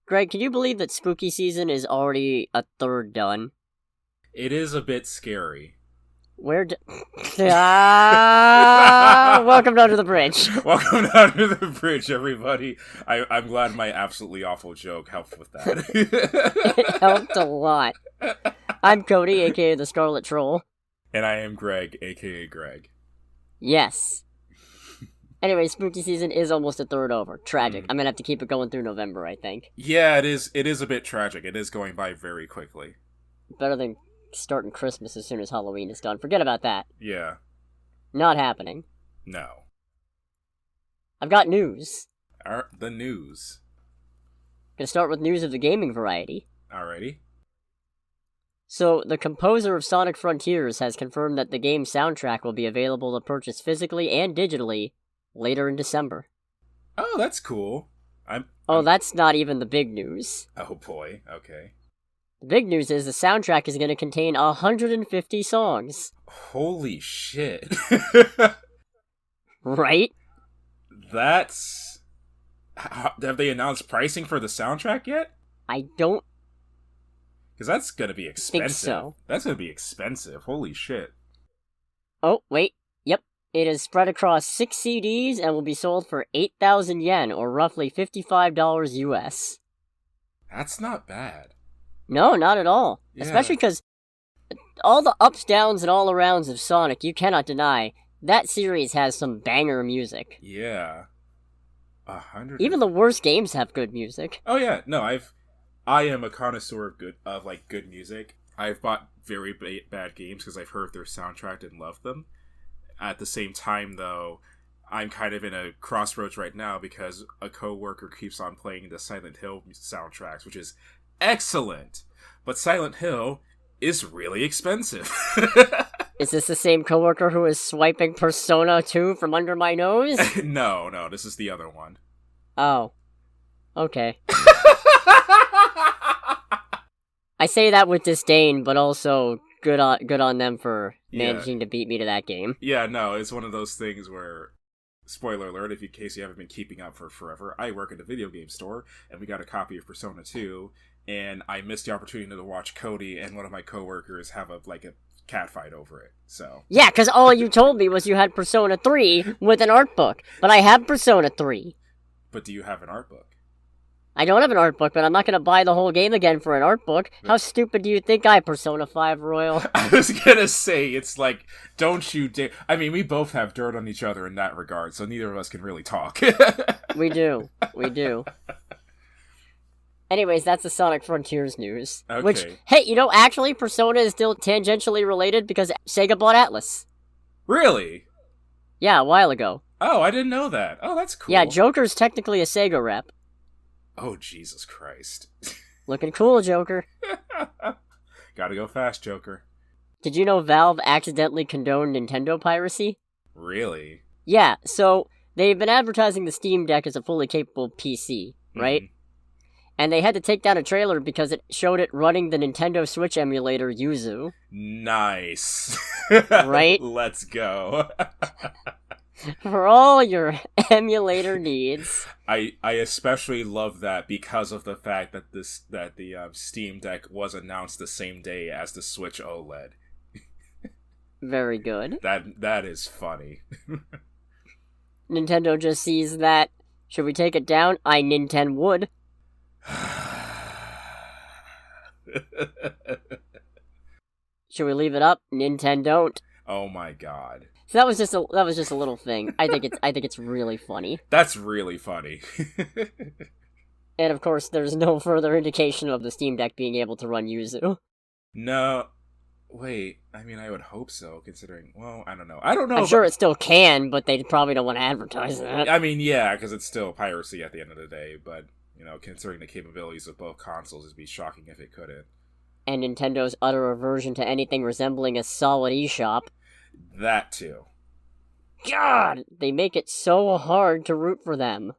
Greg, can you believe that spooky season is already a third done? It is a bit scary. Welcome to Under the Bridge. Welcome to Under the Bridge, everybody. I'm glad my absolutely awful joke helped with that. It helped a lot. I'm Cody, aka the Scarlet Troll. And I am Greg, aka Greg. Yes. Anyway, spooky season is almost a third over. Tragic. I'm gonna have to keep it going through November, I think. Yeah, it is. It is a bit tragic. It is going by very quickly. Better than starting Christmas as soon as Halloween is done. Forget about that. Yeah. Not happening. No. I've got news. The news. Gonna start with news of the gaming variety. Alrighty. So, the composer of Sonic Frontiers has confirmed that the game's soundtrack will be available to purchase physically and digitally later in December. Oh, that's cool. That's not even the big news. Oh boy, okay. The big news is the soundtrack is going to contain 150 songs. Holy shit. Right? That's... Have they announced pricing for the soundtrack yet? I don't... Because that's going to be expensive. Think so. That's going to be expensive. Holy shit. Oh, wait. Yep. It is spread across 6 CDs and will be sold for 8,000 yen, or roughly $55 US. That's not bad. No, not at all. Yeah. Especially because all the ups, downs, and all arounds of Sonic, you cannot deny, that series has some banger music. Yeah. 100. Even the worst games have good music. Oh yeah, no, I am a connoisseur of good music. I've bought very bad games because I've heard their soundtrack and loved them. At the same time, though, I'm kind of in a crossroads right now because a coworker keeps on playing the Silent Hill soundtracks, which is excellent. But Silent Hill is really expensive. Is this the same coworker who is swiping Persona 2 from under my nose? No, this is the other one. Oh. Okay. I say that with disdain, but also good on them for managing to beat me to that game. Yeah, no, it's one of those things where, spoiler alert, in case you haven't been keeping up for forever, I work at a video game store, and we got a copy of Persona 2, and I missed the opportunity to watch Cody and one of my coworkers have a catfight over it, so... Yeah, because all you told me was you had Persona 3 with an art book, but I have Persona 3. But do you have an art book? I don't have an art book, but I'm not going to buy the whole game again for an art book. How stupid do you think I Persona 5 Royal? I was going to say, it's like, don't you dare... I mean, we both have dirt on each other in that regard, so neither of us can really talk. We do. Anyways, that's the Sonic Frontiers news. Okay. Which, hey, actually, Persona is still tangentially related because Sega bought Atlas. Really? Yeah, a while ago. Oh, I didn't know that. Oh, that's cool. Yeah, Joker's technically a Sega rep. Oh, Jesus Christ. Looking cool, Joker. Gotta go fast, Joker. Did you know Valve accidentally condoned Nintendo piracy? Really? Yeah, so they've been advertising the Steam Deck as a fully capable PC, right? Mm-hmm. And they had to take down a trailer because it showed it running the Nintendo Switch emulator Yuzu. Nice. Right? Let's go. For all your emulator needs. I especially love that because of the fact that the Steam Deck was announced the same day as the Switch OLED. Very good. That is funny. Nintendo just sees that. Should we take it down? I Nintendo would. Should we leave it up? Nintendo don't. Oh my god. So that was just a little thing. I think it's really funny. That's really funny. And of course, there's no further indication of the Steam Deck being able to run Yuzu. No. Wait, I mean, I would hope so, considering... Well, I don't know. I'm sure it still can, but they probably don't want to advertise that. I mean, yeah, because it's still piracy at the end of the day, but, considering the capabilities of both consoles, it'd be shocking if it couldn't. And Nintendo's utter aversion to anything resembling a solid eShop. That too. God! They make it so hard to root for them.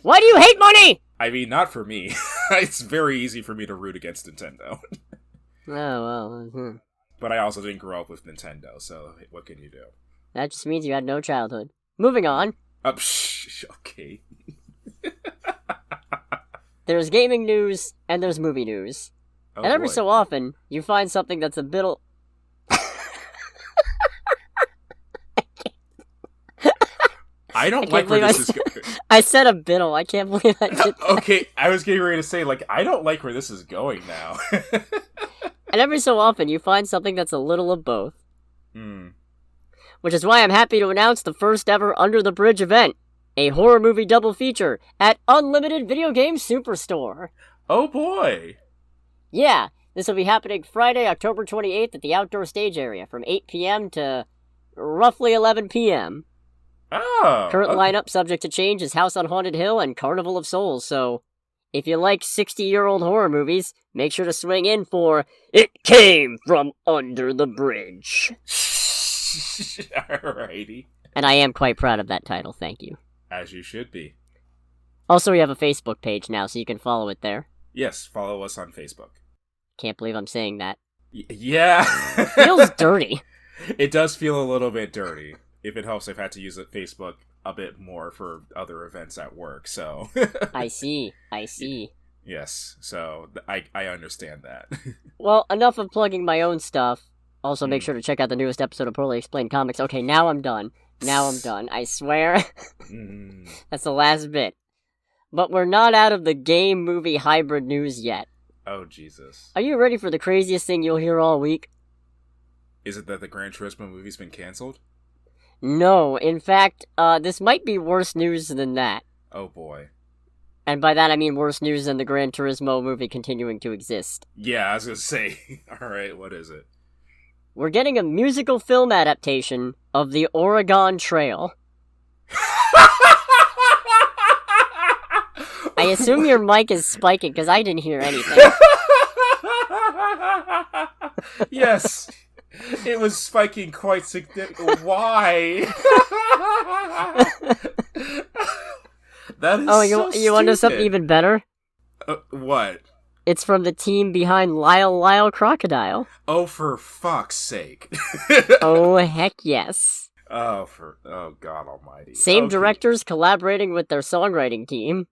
Why do you hate money?! I mean, not for me. It's very easy for me to root against Nintendo. Oh, well. But I also didn't grow up with Nintendo, so what can you do? That just means you had no childhood. Moving on. Okay. There's gaming news, and there's movie news. Oh, and every boy. so often, you find something that's a bit... I don't like where this is going. I said a biddle. I can't believe I did that. Okay, I was getting ready to say, like, I don't like where this is going now. And every so often, you find something that's a little of both. Hmm. Which is why I'm happy to announce the first ever Under the Bridge event. A horror movie double feature at Unlimited Video Game Superstore. Oh boy! Yeah, this will be happening Friday, October 28th at the outdoor stage area from 8 p.m. to roughly 11 p.m. Oh! Current okay. lineup, subject to change, is House on Haunted Hill and Carnival of Souls, so if you like 60-year-old horror movies, make sure to swing in for It Came From Under the Bridge. Alrighty. And I am quite proud of that title, thank you. As you should be. Also, we have a Facebook page now, so you can follow it there. Yes, follow us on Facebook. Can't believe I'm saying that. Yeah! Feels dirty. It does feel a little bit dirty. If it helps, I've had to use Facebook a bit more for other events at work, so... I see. Yes, so I understand that. Well, enough of plugging my own stuff. Also, make sure to check out the newest episode of Poorly Explained Comics. Okay, now I'm done. I swear. That's the last bit. But we're not out of the game movie hybrid news yet. Oh, Jesus. Are you ready for the craziest thing you'll hear all week? Is it that the Gran Turismo movie's been canceled? No, in fact, this might be worse news than that. Oh, boy. And by that I mean worse news than the Gran Turismo movie continuing to exist. Yeah, I was gonna say. Alright, what is it? We're getting a musical film adaptation of the Oregon Trail. I assume your mic is spiking because I didn't hear anything. Yes, it was spiking quite significantly. Why? That is you want to know something even better? What? It's from the team behind Lyle Crocodile. Oh, for fuck's sake. Oh, heck yes. Oh, God almighty. Same Okay. directors collaborating with their songwriting team.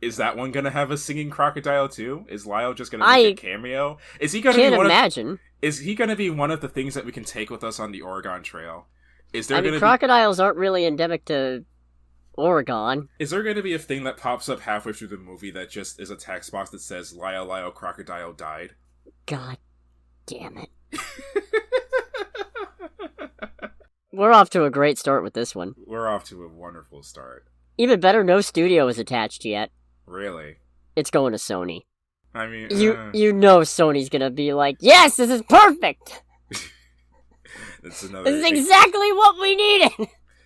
Is that one gonna have a singing crocodile too? Is Lyle just gonna make a cameo? Is he gonna Can't be imagine. Is he gonna be one of the things that we can take with us on the Oregon Trail? Is there gonna crocodiles aren't really endemic to Oregon. Is there gonna be a thing that pops up halfway through the movie that just is a text box that says Lyle Crocodile died? God damn it. We're off to a great start with this one. We're off to a wonderful start. Even better, no studio is attached yet. Really? It's going to Sony. I mean, you know Sony's gonna be like, yes, this is perfect! It's another This is thing. exactly what we needed!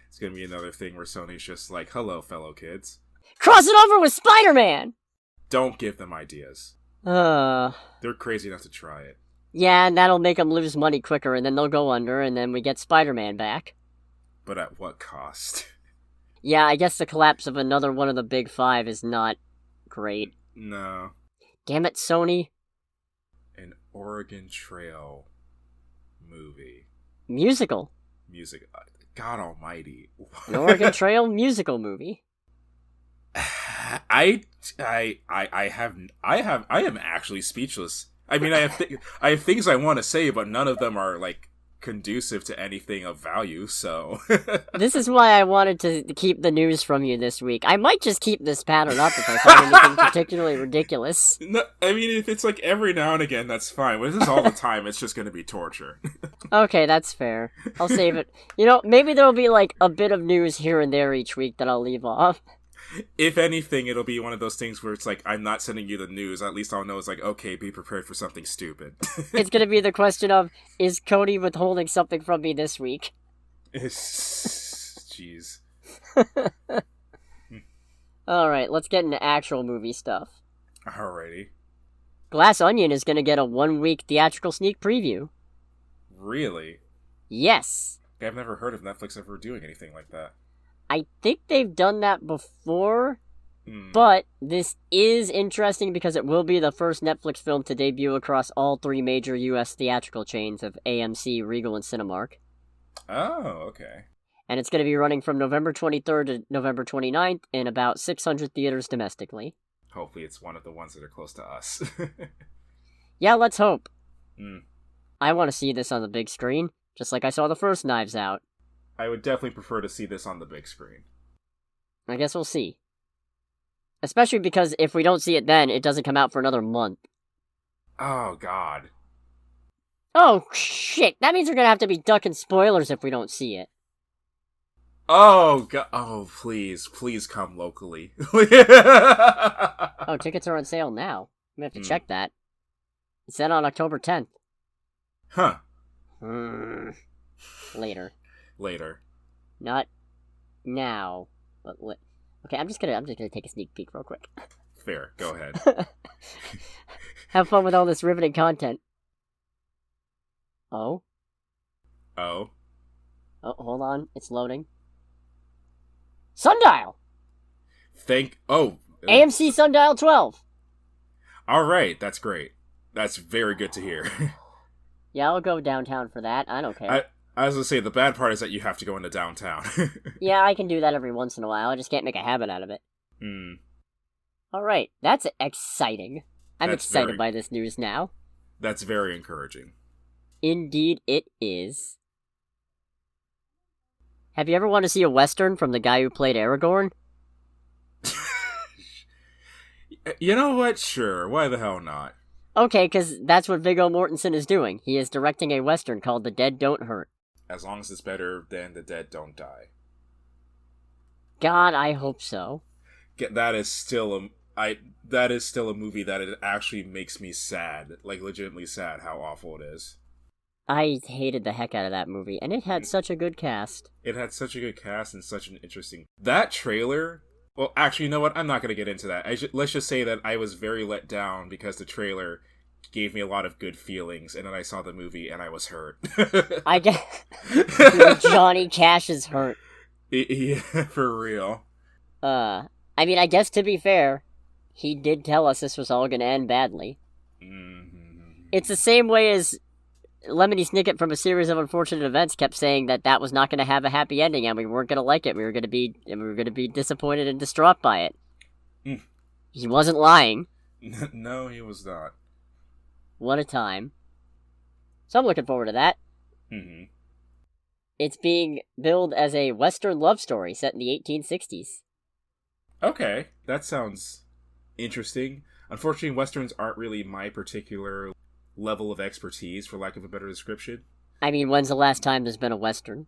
It's gonna be another thing where Sony's just like, hello, fellow kids. Cross it over with Spider-Man! Don't give them ideas. They're crazy enough to try it. Yeah, and that'll make them lose money quicker, and then they'll go under, and then we get Spider-Man back. But at what cost? Yeah, I guess the collapse of another one of the big five is not great. No. Damn it, Sony. An Oregon Trail movie. Musical. Music. God almighty. An Oregon Trail musical movie. I am actually speechless. I mean, I have things I want to say, but none of them are like conducive to anything of value. So this is why I wanted to keep the news from you this week. I might just keep this pattern up if I find anything particularly ridiculous. No, I mean, if it's like every now and again, that's fine. But if it's all the time, it's just going to be torture. Okay, that's fair. I'll save it. You know, maybe there'll be like a bit of news here and there each week that I'll leave off. If anything, it'll be one of those things where it's like, I'm not sending you the news. At least I'll know it's like, okay, be prepared for something stupid. It's gonna be the question of, is Cody withholding something from me this week? Jeez. Alright, let's get into actual movie stuff. Alrighty. Glass Onion is gonna get a 1-week theatrical sneak preview. Really? Yes. I've never heard of Netflix ever doing anything like that. I think they've done that before, but this is interesting because it will be the first Netflix film to debut across all 3 major U.S. theatrical chains of AMC, Regal, and Cinemark. Oh, okay. And it's going to be running from November 23rd to November 29th in about 600 theaters domestically. Hopefully it's one of the ones that are close to us. Yeah, let's hope. Mm. I want to see this on the big screen, just like I saw the first Knives Out. I would definitely prefer to see this on the big screen. I guess we'll see. Especially because if we don't see it then, it doesn't come out for another month. Oh, God. Oh, shit! That means we're gonna have to be ducking spoilers if we don't see it. Oh, God. Oh, please. Please come locally. Oh, tickets are on sale now. We have to check that. It's set on October 10th. Huh. Later. Later. Not now, but okay, I'm just gonna take a sneak peek real quick. Fair. Go ahead. Have fun with all this riveting content. Oh, hold on. It's loading. Sundial! AMC Sundial 12! Alright, that's great. That's very good to hear. Yeah, I'll go downtown for that. I don't care. I was gonna say, the bad part is that you have to go into downtown. Yeah, I can do that every once in a while. I just can't make a habit out of it. Alright, that's exciting. I'm excited by this news now. That's very encouraging. Indeed it is. Have you ever wanted to see a Western from the guy who played Aragorn? You know what? Sure. Why the hell not? Okay, because that's what Viggo Mortensen is doing. He is directing a Western called The Dead Don't Hurt. As long as it's better than The Dead Don't Die. God, I hope so. That is still a movie that it actually makes me sad. Like, legitimately sad how awful it is. I hated the heck out of that movie, and it had such a good cast. It had such a good cast and such an interesting... That trailer... Well, actually, you know what? I'm not going to get into that. Let's just say that I was very let down because the trailer gave me a lot of good feelings, and then I saw the movie and I was hurt. I get... Johnny Cash is hurt. Yeah, for real. I mean, I guess to be fair, he did tell us this was all going to end badly. Mm-hmm. It's the same way as Lemony Snicket from A Series of Unfortunate Events kept saying that was not going to have a happy ending and we weren't going to like it. We were going to be disappointed and distraught by it. Mm. He wasn't lying. No, he was not. What a time. So I'm looking forward to that. Mm-hmm. It's being billed as a Western love story set in the 1860s. Okay, that sounds interesting. Unfortunately, Westerns aren't really my particular level of expertise, for lack of a better description. I mean, when's the last time there's been a Western?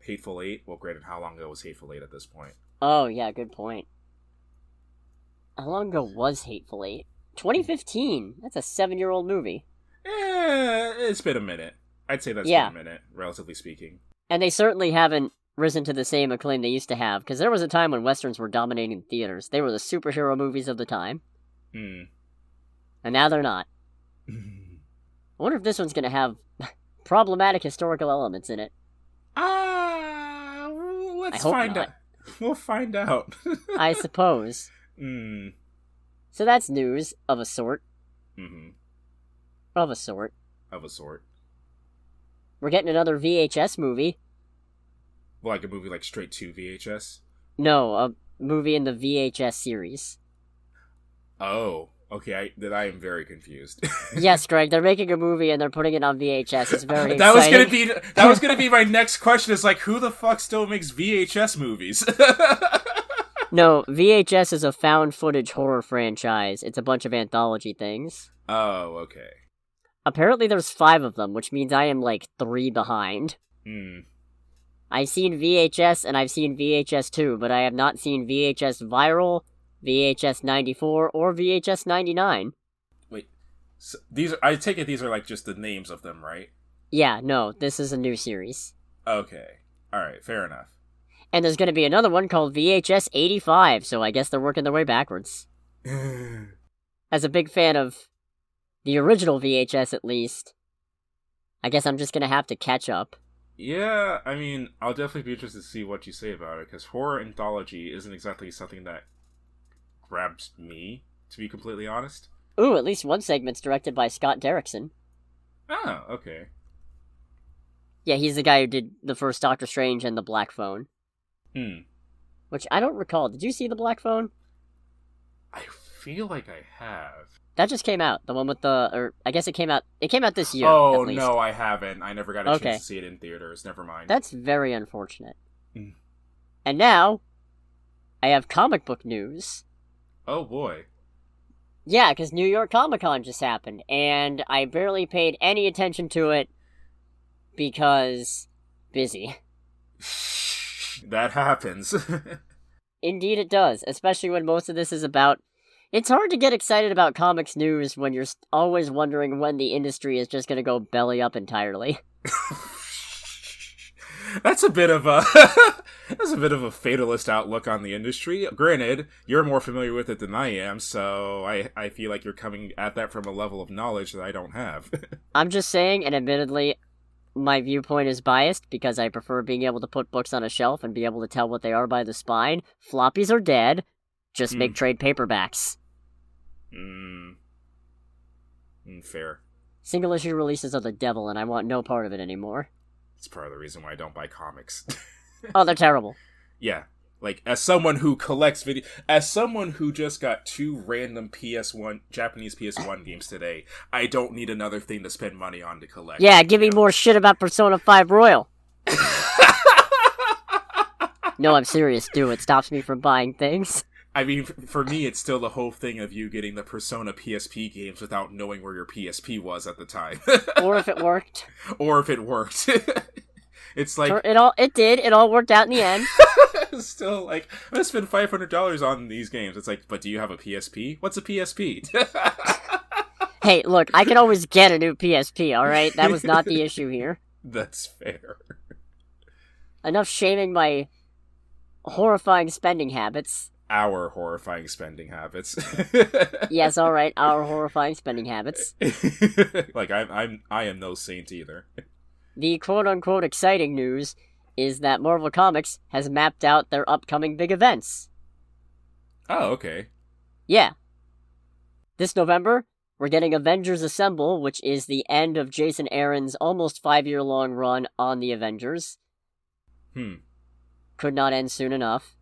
Hateful Eight. Well, granted, how long ago was Hateful Eight at this point? Oh, yeah, good point. How long ago was Hateful Eight? 2015. That's a 7-year-old movie. It's been a minute. I'd say that's been a minute, relatively speaking. And they certainly haven't risen to the same acclaim they used to have, because there was a time when Westerns were dominating theaters. They were the superhero movies of the time. And now they're not. I wonder if this one's going to have problematic historical elements in it. Let's find out. We'll find out. I suppose. So that's news, of a sort. Mm-hmm. Of a sort. Of a sort. We're getting another VHS movie. Like a movie like straight to VHS? No, a movie in the VHS series. Oh. Okay, I am very confused. Yes, Greg, they're making a movie and they're putting it on VHS. It's very exciting. That was gonna be my next question. Is like, who the fuck still makes VHS movies? No, VHS is a found footage horror franchise. It's a bunch of anthology things. Oh, okay. Apparently there's 5 of them, which means I am like 3 behind. I've seen VHS and I've seen VHS 2, but I have not seen VHS Viral, VHS 94, or VHS 99. Wait, so I take it these are like just the names of them, right? Yeah, no, this is a new series. Okay. Alright, fair enough. And there's going to be another one called VHS 85, so I guess they're working their way backwards. As a big fan of the original VHS, at least, I guess I'm just going to have to catch up. Yeah, I mean, I'll definitely be interested to see what you say about it, because horror anthology isn't exactly something that grabs me, to be completely honest. Ooh, at least one segment's directed by Scott Derrickson. Oh, okay. Yeah, he's the guy who did the first Doctor Strange and the Black Phone. Which I don't recall. Did you see the Black Phone? I feel like I have. That just came out. The one with or I guess it came out this year, Oh, at least. no, I haven't. I never got a chance to see it in theaters. Never mind. That's very unfortunate. Mm. And now, I have comic book news. Oh, boy. Yeah, because New York Comic Con just happened, and I barely paid any attention to it because busy. That happens. Indeed it does, especially when most of this is about... It's hard to get excited about comics news when you're always wondering when the industry is just going to go belly up entirely. That's a bit of a fatalist outlook on the industry. Granted, you're more familiar with it than I am, so I feel like you're coming at that from a level of knowledge that I don't have. I'm just saying, and admittedly, my viewpoint is biased because I prefer being able to put books on a shelf and be able to tell what they are by the spine. Floppies are dead. Just make trade paperbacks. Fair. Single issue releases are the devil, and I want no part of it anymore. It's part of the reason why I don't buy comics. Oh, they're terrible. Yeah. Like, as someone who collects as someone who just got 2 random Japanese PS1 games today, I don't need another thing to spend money on to collect. Yeah, give me more shit about Persona 5 Royal. No, I'm serious, do. It stops me from buying things. I mean, for me, it's still the whole thing of you getting the Persona PSP games without knowing where your PSP was at the time. Or if it worked. It's like... It did. It all worked out in the end. Still, like, I'm gonna spend $500 on these games. It's like, but do you have a PSP? What's a PSP? Hey, look, I can always get a new PSP, alright? That was not the issue here. That's fair. Enough shaming my horrifying spending habits. Our horrifying spending habits. Yes, alright, our horrifying spending habits. Like, I am no saint either. The quote-unquote exciting news is that Marvel Comics has mapped out their upcoming big events. Oh, okay. Yeah. This November, we're getting Avengers Assemble, which is the end of Jason Aaron's almost 5-year-long run on the Avengers. Could not end soon enough.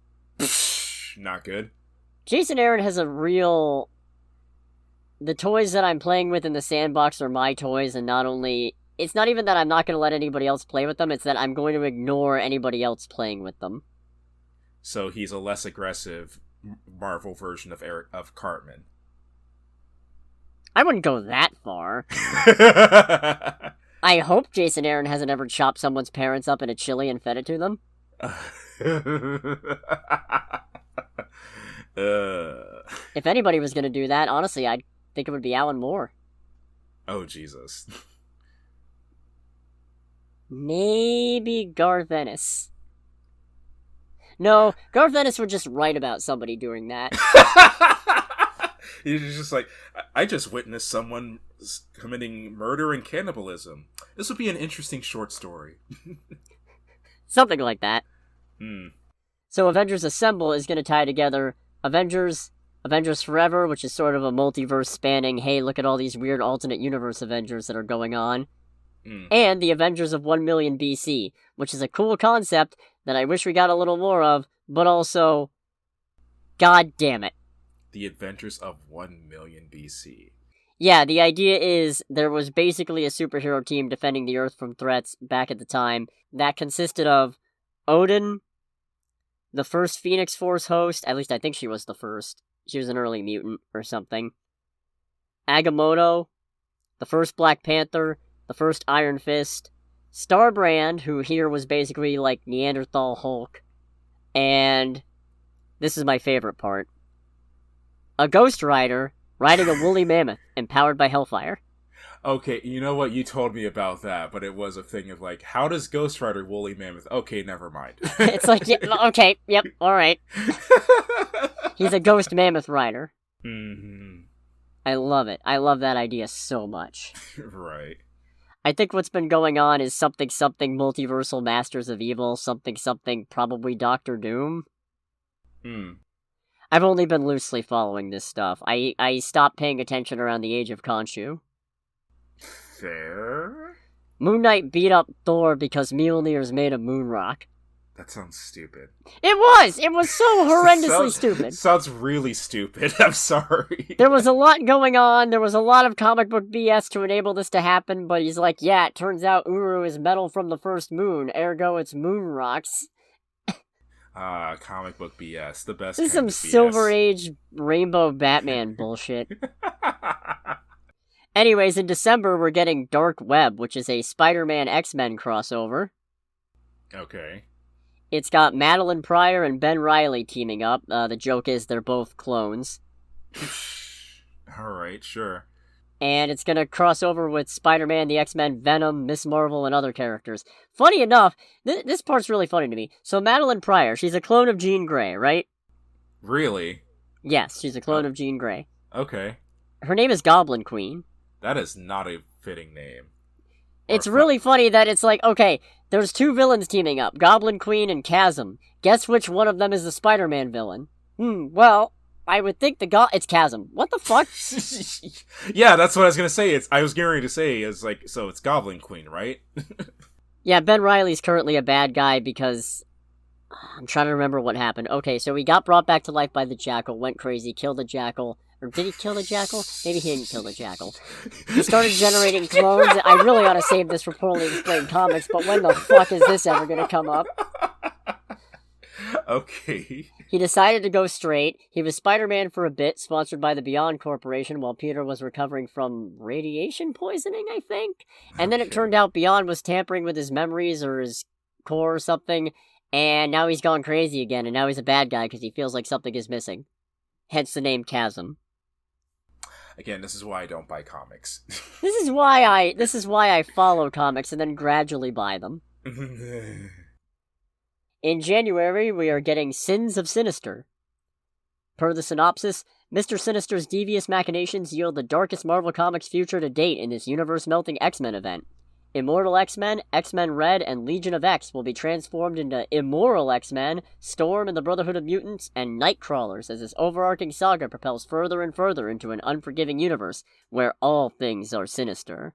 Not good. Jason Aaron has a real... The toys that I'm playing with in the sandbox are my toys, and not only... It's not even that I'm not going to let anybody else play with them, it's that I'm going to ignore anybody else playing with them. So he's a less aggressive Marvel version of Cartman. I wouldn't go that far. I hope Jason Aaron hasn't ever chopped someone's parents up in a chili and fed it to them. If anybody was going to do that, honestly, I'd think it would be Alan Moore. Oh, Jesus. Maybe Garth Ennis. No, Garth Ennis would just write about somebody doing that. He's just like, I just witnessed someone committing murder and cannibalism. This would be an interesting short story. Something like that. So Avengers Assemble is going to tie together Avengers Forever, which is sort of a multiverse spanning, hey, look at all these weird alternate universe Avengers that are going on. And the Avengers of 1 million BC, which is a cool concept that I wish we got a little more of, but also, god damn it. The Adventures of 1 million BC. Yeah, the idea is there was basically a superhero team defending the Earth from threats back at the time that consisted of Odin, the first Phoenix Force host, at least I think she was the first. She was an early mutant or something. Agamotto, the first Black Panther, the first Iron Fist, Starbrand, who here was basically like Neanderthal Hulk, and this is my favorite part, a Ghost Rider riding a woolly mammoth empowered by Hellfire. Okay, you know what? You told me about that, but it was a thing of like, how does Ghost Rider woolly mammoth? Okay, never mind. It's like, yeah, okay, yep, alright. He's a ghost mammoth rider. I love it. I love that idea so much. Right. I think what's been going on is something multiversal Masters of Evil, something probably Doctor Doom. I've only been loosely following this stuff. I stopped paying attention around the age of Khonshu. Fair. Moon Knight beat up Thor because Mjolnir's made of moon rock. That sounds stupid. It was! It was so horrendously stupid. Sounds really stupid. I'm sorry. There was a lot going on. There was a lot of comic book BS to enable this to happen, but he's like, yeah, it turns out Uru is metal from the first moon, ergo it's moon rocks. Comic book BS. The best This is kind some of BS. Silver Age Rainbow Batman bullshit. Anyways, in December, we're getting Dark Web, which is a Spider-Man X-Men crossover. Okay. It's got Madeline Pryor and Ben Reilly teaming up. The joke is they're both clones. Alright, sure. And it's gonna cross over with Spider-Man, the X-Men, Venom, Miss Marvel, and other characters. Funny enough, this part's really funny to me. So Madeline Pryor, she's a clone of Jean Grey, right? Really? Yes, she's a clone of Jean Grey. Okay. Her name is Goblin Queen. That is not a fitting name. It's really funny that it's like, okay, there's two villains teaming up, Goblin Queen and Chasm. Guess which one of them is the Spider-Man villain? Well, I would think it's Chasm. What the fuck? Yeah, that's what I was gonna say. I was getting ready to say, so it's Goblin Queen, right? Yeah, Ben Reilly's currently a bad guy because... I'm trying to remember what happened. Okay, so he got brought back to life by the Jackal, went crazy, killed the Jackal. Or did he kill the Jackal? Maybe he didn't kill the Jackal. He started generating clones. I really ought to save this for Poorly Explained Comics, but when the fuck is this ever gonna come up? Okay. He decided to go straight. He was Spider-Man for a bit, sponsored by the Beyond Corporation, while Peter was recovering from radiation poisoning, I think? And then it turned out Beyond was tampering with his memories or his core or something, and now he's gone crazy again, and now he's a bad guy because he feels like something is missing. Hence the name Chasm. Again, this is why I don't buy comics. This is why I follow comics and then gradually buy them. In January, we are getting Sins of Sinister. Per the synopsis, Mr. Sinister's devious machinations yield the darkest Marvel Comics future to date in this universe-melting X-Men event. Immortal X-Men, X-Men Red, and Legion of X will be transformed into Immoral X-Men, Storm and the Brotherhood of Mutants, and Nightcrawlers as this overarching saga propels further and further into an unforgiving universe where all things are sinister.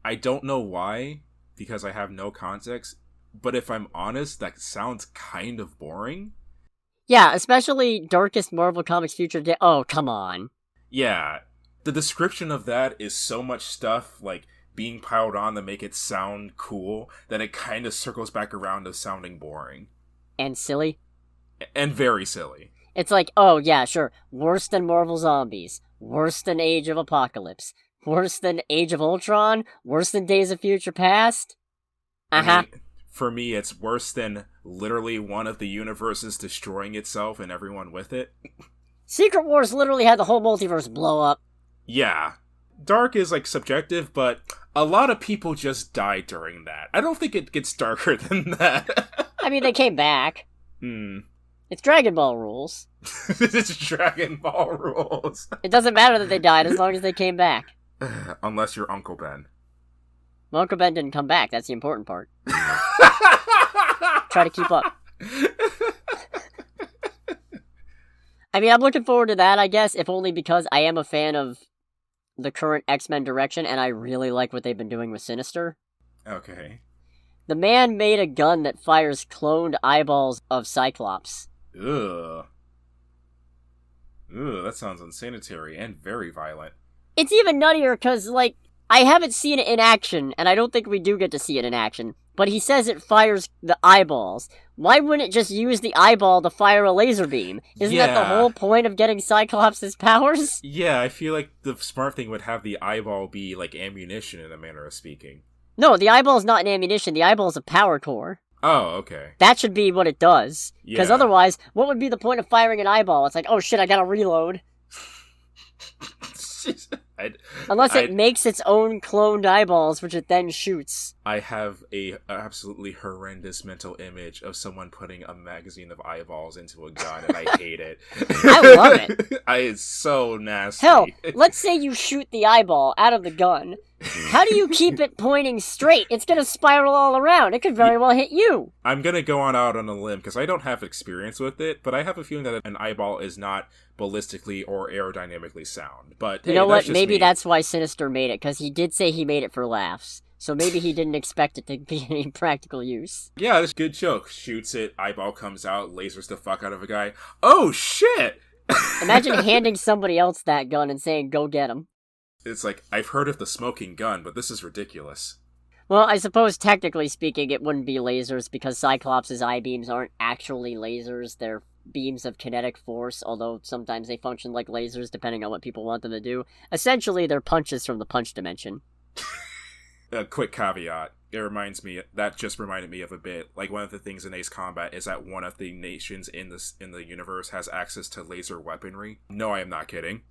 I don't know why, because I have no context, but if I'm honest, that sounds kind of boring. Yeah, especially darkest Marvel Comics future day. Oh, come on. Yeah, the description of that is so much stuff, like, being piled on to make it sound cool, that it kind of circles back around to sounding boring. And silly. And very silly. It's like, oh yeah, sure, worse than Marvel Zombies, worse than Age of Apocalypse, worse than Age of Ultron, worse than Days of Future Past. I mean, for me, it's worse than literally one of the universes destroying itself and everyone with it. Secret Wars literally had the whole multiverse blow up. Yeah. Dark is, like, subjective, but a lot of people just died during that. I don't think it gets darker than that. I mean, they came back. It's Dragon Ball rules. It's Dragon Ball rules. It doesn't matter that they died as long as they came back. Unless you're Uncle Ben. Well, Uncle Ben didn't come back. That's the important part. Try to keep up. I mean, I'm looking forward to that, I guess, if only because I am a fan of the current X-Men direction, and I really like what they've been doing with Sinister. Okay. The man made a gun that fires cloned eyeballs of Cyclops. Ugh. Ugh, that sounds unsanitary and very violent. It's even nuttier because, like, I haven't seen it in action, and I don't think we do get to see it in action, but he says it fires the eyeballs. Why wouldn't it just use the eyeball to fire a laser beam? Isn't that the whole point of getting Cyclops' powers? Yeah, I feel like the smart thing would have the eyeball be, like, ammunition in a manner of speaking. No, the eyeball's not an ammunition, the eyeball's a power core. Oh, okay. That should be what it does. Because Yeah. otherwise, what would be the point of firing an eyeball? It's like, oh shit, I gotta reload. Unless it makes its own cloned eyeballs, which it then shoots. I have a absolutely horrendous mental image of someone putting a magazine of eyeballs into a gun, and I hate it. I love it. It's so nasty. Hell, let's say you shoot the eyeball out of the gun. How do you keep it pointing straight? It's gonna spiral all around. It could very well hit you. I'm gonna go out on a limb, because I don't have experience with it, but I have a feeling that an eyeball is not ballistically or aerodynamically sound. But you hey, know what? that's just Maybe me. that's why Sinister made it, because he did say he made it for laughs. so maybe he didn't expect it to be any practical use. Yeah, that's a good joke. Shoots it, eyeball comes out, lasers the fuck out of a guy. Oh, shit! Imagine handing somebody else that gun and saying, go get him. It's like, I've heard of the smoking gun, but this is ridiculous. Well, I suppose technically speaking it wouldn't be lasers because Cyclops' eye beams aren't actually lasers, they're beams of kinetic force, although sometimes they function like lasers depending on what people want them to do. Essentially, they're punches from the punch dimension. A quick caveat. That just reminded me of a bit. Like, one of the things in Ace Combat is that one of the nations in the universe has access to laser weaponry. No, I am not kidding.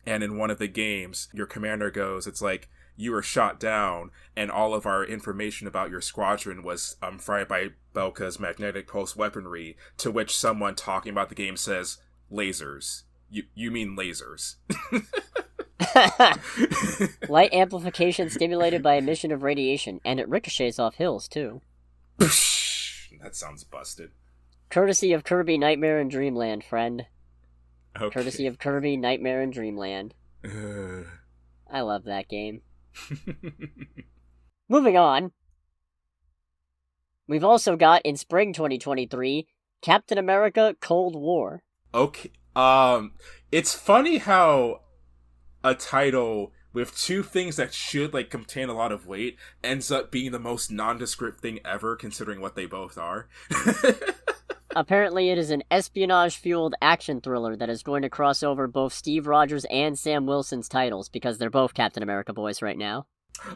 And in one of the games, your commander goes, it's like, you were shot down, and all of our information about your squadron was fried by Belka's magnetic pulse weaponry, to which someone talking about the game says, lasers. You mean lasers. Light amplification stimulated by emission of radiation, and it ricochets off hills, too. That sounds busted. Courtesy of Kirby Nightmare in Dreamland, friend. Okay. Courtesy of Kirby Nightmare in Dreamland. I love that game. Moving on. We've also got, in spring 2023, Captain America Cold War. Okay. It's funny how a title with two things that should, like, contain a lot of weight ends up being the most nondescript thing ever, considering what they both are. Apparently it is an espionage-fueled action thriller that is going to cross over both Steve Rogers and Sam Wilson's titles, because they're both Captain America boys right now.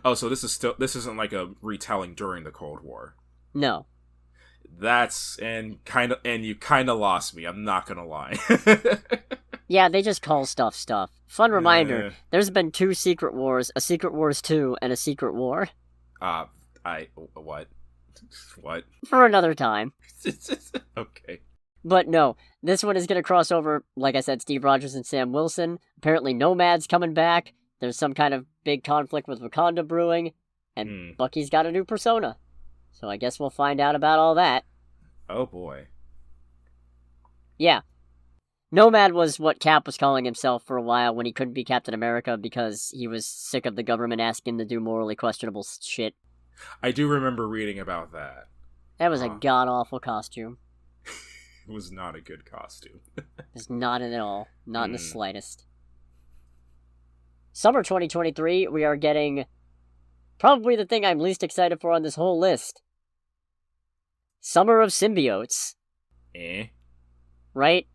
Oh, so this isn't like a retelling during the Cold War. No. And you kinda lost me, I'm not gonna lie. Yeah, they just call stuff. Fun reminder, there's been 2 Secret Wars, a Secret Wars 2, and a Secret War. What? What? For another time. Okay. But no, this one is going to cross over, like I said, Steve Rogers and Sam Wilson. Apparently Nomad's coming back. There's some kind of big conflict with Wakanda brewing. And Bucky's got a new persona. So I guess we'll find out about all that. Oh boy. Yeah. Nomad was what Cap was calling himself for a while when he couldn't be Captain America because he was sick of the government asking him to do morally questionable shit. I do remember reading about that. That was a god-awful costume. It was not a good costume. It's not at all. Not in the slightest. Summer 2023, we are getting probably the thing I'm least excited for on this whole list. Summer of Symbiotes. Right?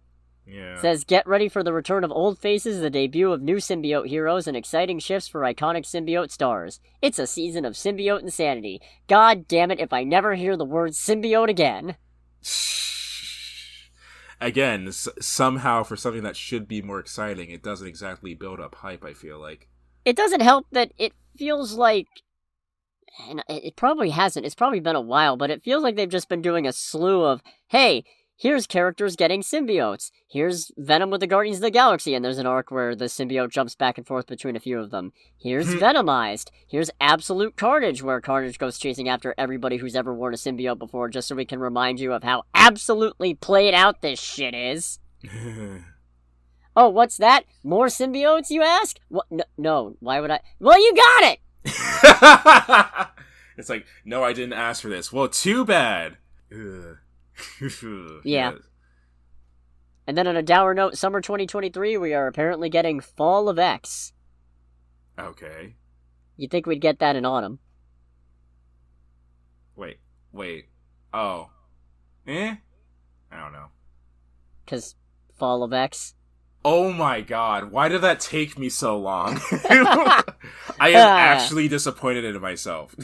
Yeah. It says, get ready for the return of old faces, the debut of new symbiote heroes, and exciting shifts for iconic symbiote stars. It's a season of symbiote insanity. God damn it if I never hear the word symbiote again. Again, somehow for something that should be more exciting, it doesn't exactly build up hype, I feel like. It doesn't help that it feels like... And it probably hasn't. It's probably been a while, but it feels like they've just been doing a slew of, hey, here's characters getting symbiotes. Here's Venom with the Guardians of the Galaxy, and there's an arc where the symbiote jumps back and forth between a few of them. Here's Venomized. Here's Absolute Carnage, where Carnage goes chasing after everybody who's ever worn a symbiote before, just so we can remind you of how absolutely played out this shit is. Oh, what's that? More symbiotes, you ask? What? No, why would I? Well, you got it! It's like, no, I didn't ask for this. Well, too bad. Yeah. And then on a dour note, summer 2023, we are apparently getting Fall of X. Okay. You'd think we'd get that in autumn. Wait. Oh. I don't know. 'Cause Fall of X. Oh my god, why did that take me so long? I am actually disappointed in myself.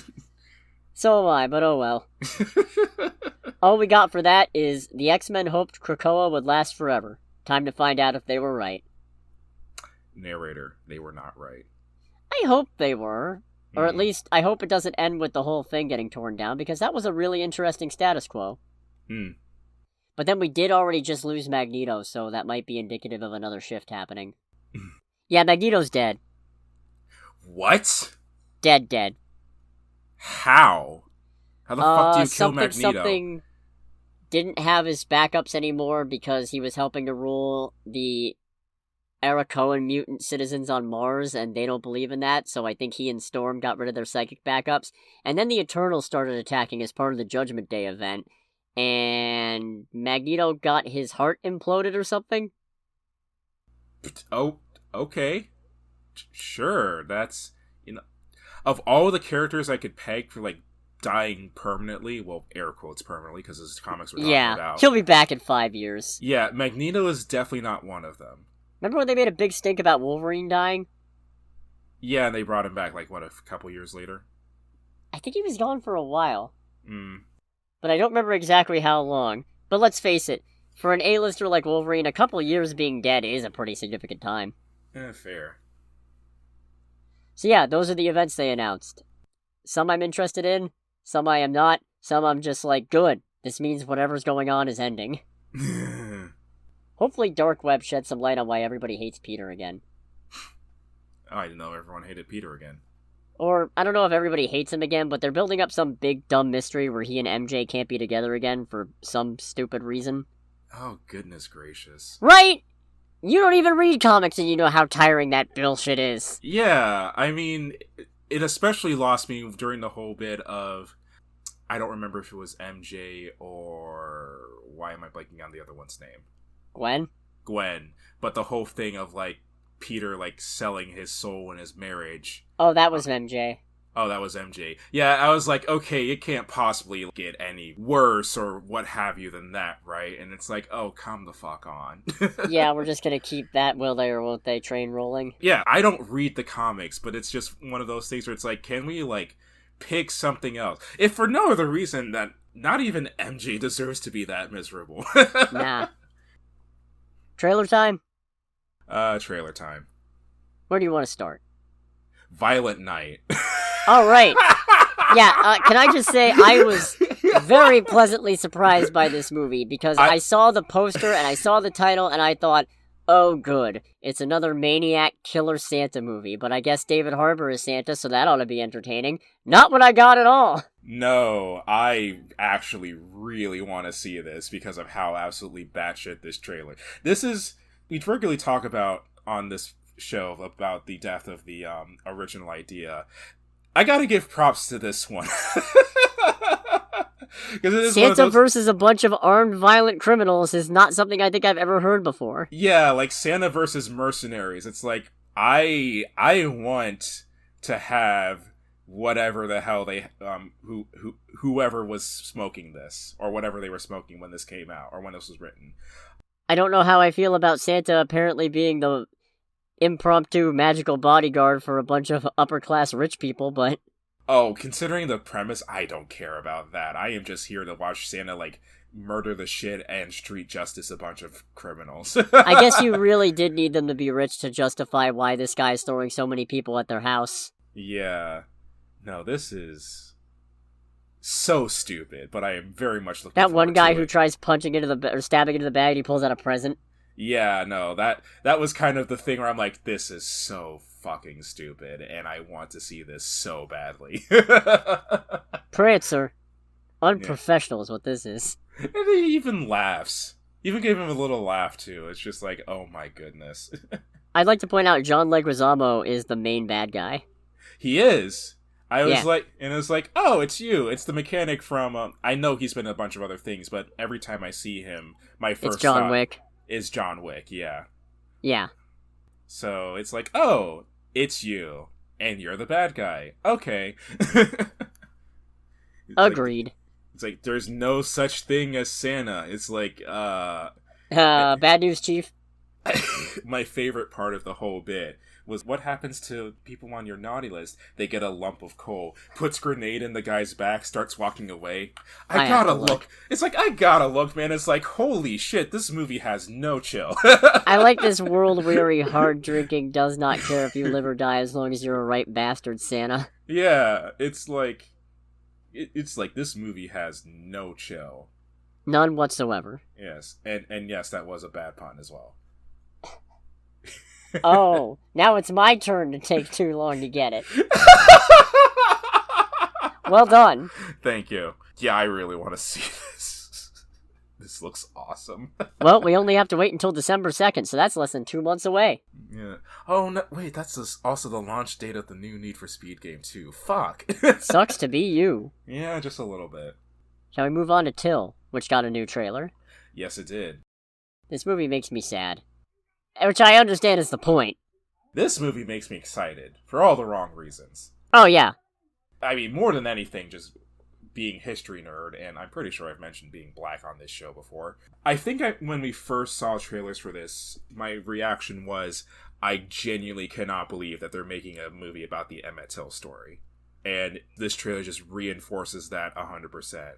So am I, but oh well. All we got for that is the X-Men hoped Krakoa would last forever. Time to find out if they were right. Narrator, they were not right. I hope they were. Or at least, I hope it doesn't end with the whole thing getting torn down, because that was a really interesting status quo. But then we did already just lose Magneto, so that might be indicative of another shift happening. Yeah, Magneto's dead. What? Dead. How? How the fuck do you kill Magneto? Something didn't have his backups anymore because he was helping to rule the Eric Cohen mutant citizens on Mars, and they don't believe in that, so I think he and Storm got rid of their psychic backups. And then the Eternals started attacking as part of the Judgment Day event, and Magneto got his heart imploded or something? Oh, okay. Sure, that's, of all the characters I could peg for, like, dying permanently, well, air quotes permanently, because this comics we're talking about. Yeah, he'll be back in 5 years. Yeah, Magneto is definitely not one of them. Remember when they made a big stink about Wolverine dying? Yeah, and they brought him back, like, what, a couple years later? I think he was gone for a while. Mm. But I don't remember exactly how long. But let's face it, for an A-lister like Wolverine, a couple years being dead is a pretty significant time. Fair. So yeah, those are the events they announced. Some I'm interested in, some I am not, some I'm just like, good, this means whatever's going on is ending. Hopefully Dark Web sheds some light on why everybody hates Peter again. Oh, I didn't know everyone hated Peter again. Or, I don't know if everybody hates him again, but they're building up some big dumb mystery where he and MJ can't be together again for some stupid reason. Oh, goodness gracious. Right? You don't even read comics and you know how tiring that bullshit is. Yeah, I mean, it especially lost me during the whole bit of, I don't remember if it was MJ or, why am I blanking on the other one's name? Gwen. But the whole thing of, like, Peter, like, selling his soul in his marriage. Oh, that was MJ. Oh, that was MJ. Yeah, I was like, okay, it can't possibly get any worse or what have you than that, right? And it's like, oh, come the fuck on. Yeah, we're just gonna keep that will they or won't they train rolling. Yeah, I don't read the comics, but it's just one of those things where it's like, can we, like, pick something else? If for no other reason that not even MJ deserves to be that miserable. Nah. Trailer time? Trailer time. Where do you want to start? Violent Night. All right. Yeah, can I just say I was very pleasantly surprised by this movie because I saw the poster and I saw the title and I thought, oh good, it's another maniac killer Santa movie, but I guess David Harbour is Santa, so that ought to be entertaining. Not what I got at all. No, I actually really want to see this because of how absolutely batshit this trailer. This is, we regularly talk about on this show about the death of the original idea. I gotta give props to this one. Santa versus a bunch of armed violent criminals is not something I think I've ever heard before. Yeah, like Santa versus mercenaries. It's like, I want to have whatever the hell they, whoever was smoking this, or whatever they were smoking when this came out, or when this was written. I don't know how I feel about Santa apparently being the impromptu magical bodyguard for a bunch of upper-class rich people, but... Oh, considering the premise, I don't care about that. I am just here to watch Santa, like, murder the shit and street justice a bunch of criminals. I guess you really did need them to be rich to justify why this guy is throwing so many people at their house. Yeah. No, this is so stupid, but I am very much looking that forward one guy to who it. tries punching into the or stabbing into the bag and he pulls out a present. Yeah, no, that was kind of the thing where I'm like, this is so fucking stupid, and I want to see this so badly. Prancer. Unprofessional is what this is. And he even laughs. Even gave him a little laugh, too. It's just like, oh my goodness. I'd like to point out John Leguizamo is the main bad guy. He is. I was like, and it was like, oh, it's you. It's the mechanic from, I know he's been in a bunch of other things, but every time I see him, my first It's John thought Wick. is John Wick, yeah. Yeah. So it's like, oh, it's you. And you're the bad guy. Okay. Agreed. It's like, there's no such thing as Santa. It's like, bad news, Chief. my favorite part of the whole bit was what happens to people on your naughty list. They get a lump of coal, puts grenade in the guy's back, starts walking away. I gotta look. It's like, I gotta look, man. It's like, holy shit, this movie has no chill. I like this world-weary, hard-drinking, does not care if you live or die as long as you're a right bastard Santa. Yeah, it's like, it's like this movie has no chill. None whatsoever. Yes, and yes, that was a bad pun as well. Oh, now it's my turn to take too long to get it. Well done. Thank you. Yeah, I really want to see this. This looks awesome. Well, we only have to wait until December 2nd, so that's less than 2 months away. Yeah. Oh, no, wait, also the launch date of the new Need for Speed game, too. Fuck. Sucks to be you. Yeah, just a little bit. Shall we move on to Till, which got a new trailer? Yes, it did. This movie makes me sad. Which I understand is the point. This movie makes me excited, for all the wrong reasons. Oh, yeah. I mean, more than anything, just being history nerd, and I'm pretty sure I've mentioned being black on this show before. I think when we first saw trailers for this, my reaction was, I genuinely cannot believe that they're making a movie about the Emmett Till story. And this trailer just reinforces that 100%.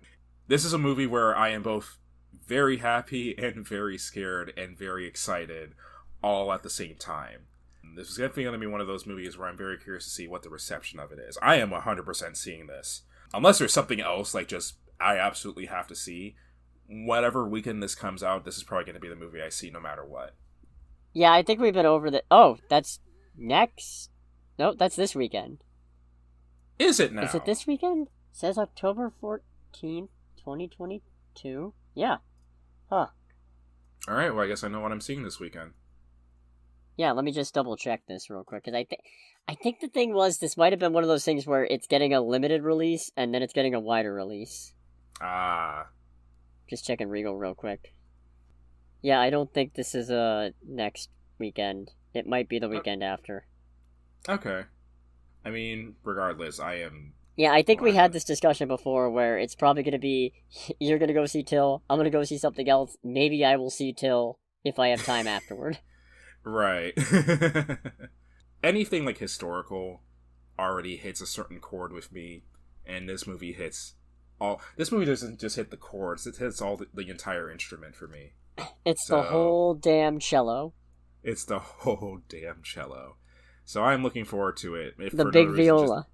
This is a movie where I am both very happy and very scared and very excited all at the same time. This is definitely going to be one of those movies where I'm very curious to see what the reception of it is. I am 100% seeing this. Unless there's something else, like just, I absolutely have to see. Whatever weekend this comes out, this is probably going to be the movie I see no matter what. Yeah, I think we've been over the... Oh, that's next? No, that's this weekend. Is it now? Is it this weekend? It says October 14th, 2022. Yeah. Huh. Alright, well I guess I know what I'm seeing this weekend. Yeah, let me just double check this real quick, because I think the thing was, this might have been one of those things where it's getting a limited release, and then it's getting a wider release. Ah. Just checking Regal real quick. Yeah, I don't think this is next weekend. It might be the weekend after. Okay. I mean, regardless, I am... Yeah, I think we had this discussion before where it's probably going to be, you're going to go see Till, I'm going to go see something else, maybe I will see Till if I have time afterward. Right. Anything like historical already hits a certain chord with me, and this movie hits all... This movie doesn't just hit the chords, it hits all the entire instrument for me. It's the whole damn cello. It's the whole damn cello. So I'm looking forward to it. The big viola.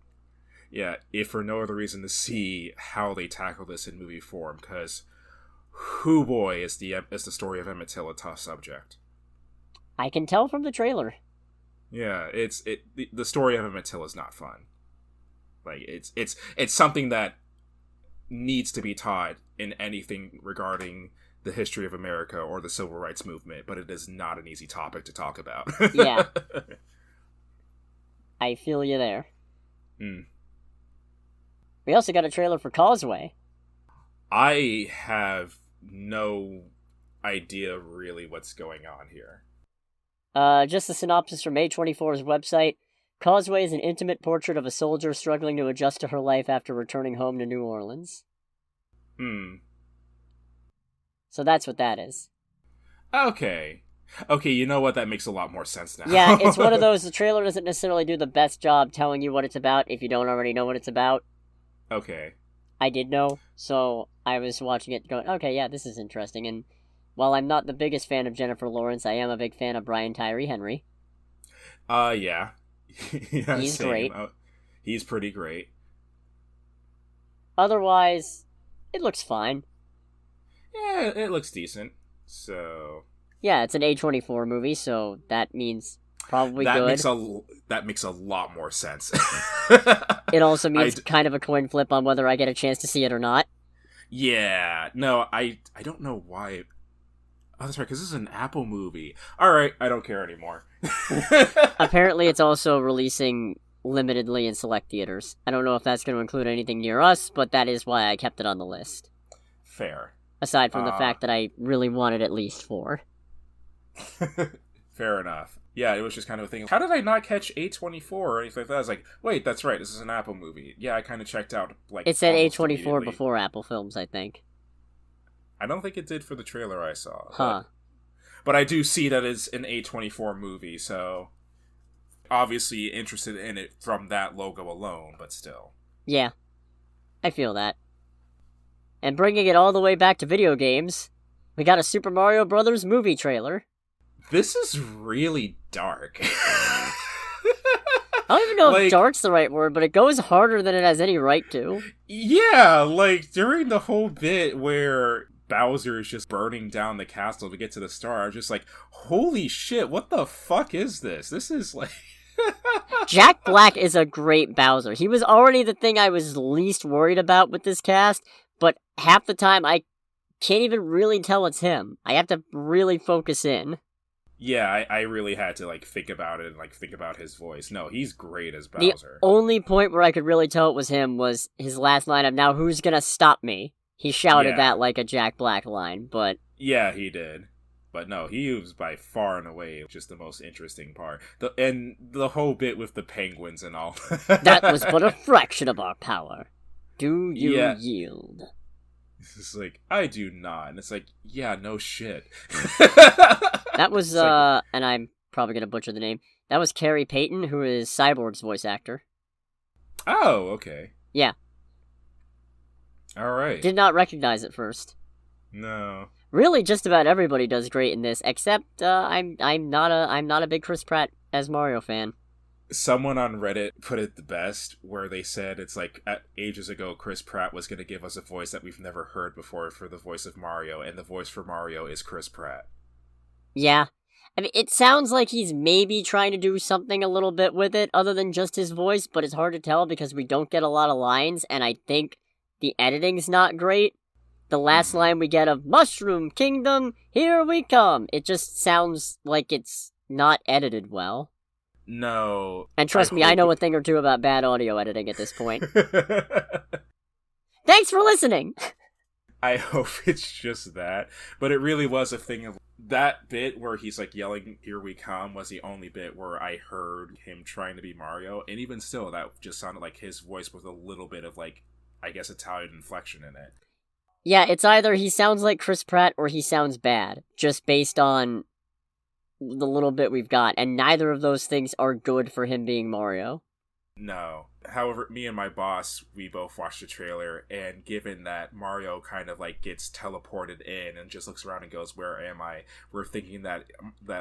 If for no other reason to see how they tackle this in movie form, because whoo boy is the story of Emmett Till a tough subject. I can tell from the trailer. Yeah, the story of Emmett Till is not fun. Like it's something that needs to be taught in anything regarding the history of America or the civil rights movement, but it is not an easy topic to talk about. Yeah. I feel you there. We also got a trailer for Causeway. I have no idea really what's going on here. Just a synopsis from A24's website. Causeway is an intimate portrait of a soldier struggling to adjust to her life after returning home to New Orleans. So that's what that is. Okay, you know what? That makes a lot more sense now. Yeah, it's one of those, the trailer doesn't necessarily do the best job telling you what it's about if you don't already know what it's about. Okay. I did know, so I was watching it going, okay, yeah, this is interesting, and while I'm not the biggest fan of Jennifer Lawrence, I am a big fan of Brian Tyree Henry. Yeah. Yeah, he's great. He's pretty great. Otherwise, it looks fine. Yeah, it looks decent. So... Yeah, it's an A24 movie, so that means probably good. That makes a lot more sense. It also means kind of a coin flip on whether I get a chance to see it or not. Yeah. No, I don't know why... Oh, that's right, because this is an Apple movie. Alright, I don't care anymore. Apparently it's also releasing limitedly in select theaters. I don't know if that's going to include anything near us, but that is why I kept it on the list. Fair. Aside from the fact that I really wanted at least 4. Fair enough. Yeah, it was just kind of a thing. How did I not catch A24 or anything like that? I was like, wait, that's right, this is an Apple movie. Yeah, I kind of checked out. Like, it said A24 before Apple Films, I think. I don't think it did for the trailer I saw. Huh. But I do see that it's an A24 movie, so obviously interested in it from that logo alone, but still. Yeah, I feel that. And bringing it all the way back to video games, we got a Super Mario Bros. Movie trailer. This is really dark. I don't even know if dark's the right word, but it goes harder than it has any right to. Yeah, like, during the whole bit where Bowser is just burning down the castle to get to the star, I was just like, holy shit, what the fuck is this? This is like... Jack Black is a great Bowser. He was already the thing I was least worried about with this cast, but half the time I can't even really tell it's him. I have to really focus in. Yeah, I really had to, like, think about it and, like, think about his voice. No, he's great as The Bowser. only point where I could really tell it was him was his last line of, "Now who's gonna stop me?" He shouted that like a Jack Black line, but... Yeah, he did. But no, he was by far and away just the most interesting part. And the whole bit with the penguins and all. That was but a fraction of our power. Do you yield? It's like, I do not. And it's like, yeah, no shit. That was, and I'm probably gonna butcher the name, that was Carrie Payton, who is Cyborg's voice actor. Oh, okay. Yeah. Alright. Did not recognize it first. No. Really, just about everybody does great in this, except, I'm not a big Chris Pratt as Mario fan. Someone on Reddit put it the best, where they said it's like, ages ago, Chris Pratt was going to give us a voice that we've never heard before for the voice of Mario, and the voice for Mario is Chris Pratt. Yeah. I mean, it sounds like he's maybe trying to do something a little bit with it, other than just his voice, but it's hard to tell because we don't get a lot of lines, and I think the editing's not great. The last line we get of, "Mushroom Kingdom, here we come," it just sounds like it's not edited well. No. And trust me, I know a thing or two about bad audio editing at this point. Thanks for listening! I hope it's just that. But it really was a thing of... That bit where he's, like, yelling, "Here we come," was the only bit where I heard him trying to be Mario. And even still, that just sounded like his voice with a little bit of, like, I guess Italian inflection in it. Yeah, it's either he sounds like Chris Pratt or he sounds bad, just based on the little bit we've got, and neither of those things are good for him being Mario. No. However, me and my boss, we both watched the trailer, and given that Mario kind of, like, gets teleported in and just looks around and goes, "Where am I?" we're thinking that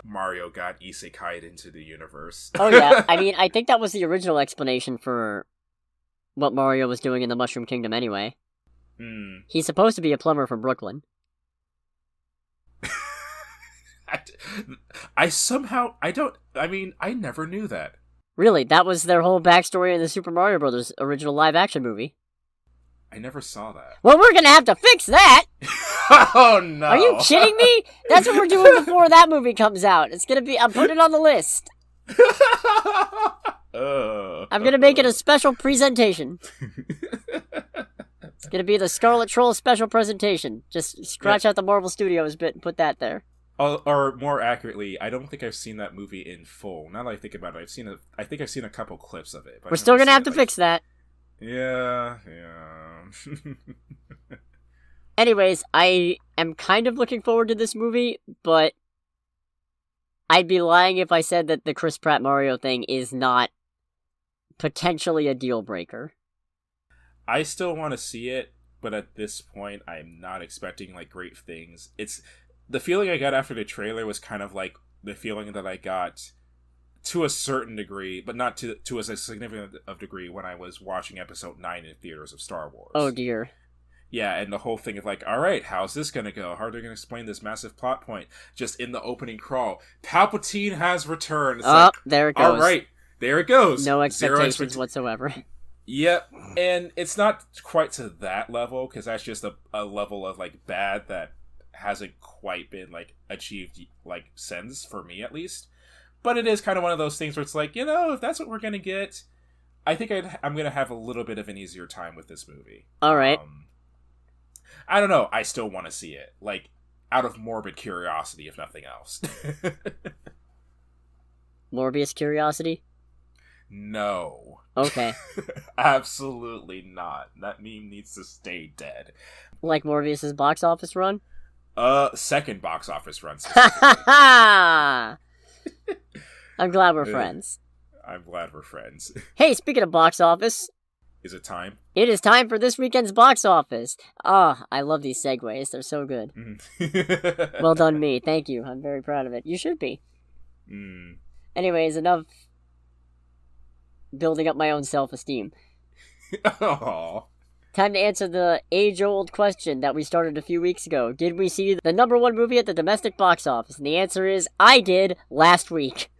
Mario got isekai'd into the universe. Oh yeah, I mean, I think that was the original explanation for what Mario was doing in the Mushroom Kingdom anyway. He's supposed to be a plumber from Brooklyn. I never knew that. Really, that was their whole backstory in the Super Mario Bros. Original live-action movie. I never saw that. Well, we're gonna have to fix that! Oh, no! Are you kidding me? That's what we're doing before that movie comes out. It's gonna be... I'm putting it on the list. I'm gonna make it a special presentation. It's gonna be the Scarlet Troll special presentation. Just scratch out the Marvel Studios bit and put that there. Or more accurately, I don't think I've seen that movie in full. Now that I think about it, I think I've seen a couple clips of it. But we're still gonna have to fix that. Yeah. Anyways, I am kind of looking forward to this movie, but I'd be lying if I said that the Chris Pratt Mario thing is not potentially a deal breaker. I still want to see it, but at this point, I'm not expecting, like, great things. It's... The feeling I got after the trailer was kind of like the feeling that I got to a certain degree, but not to a significant of degree when I was watching episode 9 in theaters of Star Wars. Oh dear. Yeah, and the whole thing of like, alright, how's this gonna go? How are they gonna explain this massive plot point? Just in the opening crawl, Palpatine has returned. It's like, there it goes. Alright, there it goes. No expectations whatsoever. Yep, and it's not quite to that level, because that's just a level of, like, bad that hasn't quite been, like, achieved, like, since, for me at least. But it is kind of one of those things where it's like, you know, if that's what we're gonna get, I think I'm gonna have a little bit of an easier time with this movie. Alright. I don't know, I still want to see it. Like, out of morbid curiosity, if nothing else. Morbius curiosity? No. Okay. Absolutely not. That meme needs to stay dead. Like Morbius's box office run? Second box office run. I'm glad we're friends. I'm glad we're friends. Hey, speaking of box office... Is it time? It is time for this weekend's box office. I love these segues. They're so good. Well done me. Thank you. I'm very proud of it. You should be. Anyways, enough building up my own self-esteem. Aww. Time to answer the age-old question that we started a few weeks ago. Did we see the number one movie at the domestic box office? And the answer is, I did last week.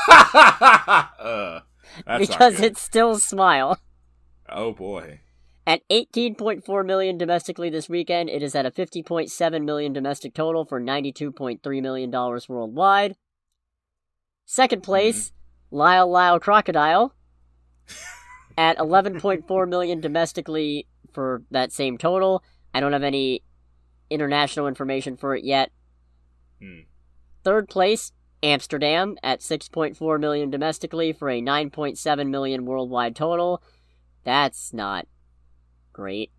That's because it's still Smile. Oh boy. At 18.4 million domestically this weekend, it is at a 50.7 million domestic total for $92.3 million worldwide. Second place, Lyle Lyle Crocodile, at 11.4 million domestically for that same total. I don't have any international information for it yet. Third place, Amsterdam, at 6.4 million domestically for a 9.7 million worldwide total. That's not great.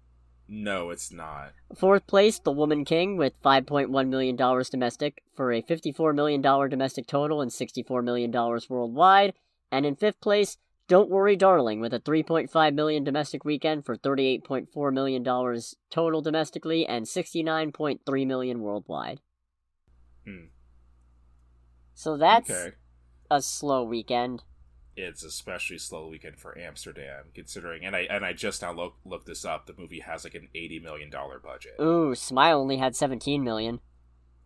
No, it's not. Fourth place, The Woman King, with $5.1 million domestic for a $54 million domestic total and $64 million worldwide. And in fifth place, Don't Worry Darling, with a $3.5 million domestic weekend for $38.4 million total domestically and $69.3 million worldwide. So that's a slow weekend. It's especially slow weekend for Amsterdam, considering, and I just now looked this up. The movie has like an $80 million budget. Ooh, Smile only had $17 million.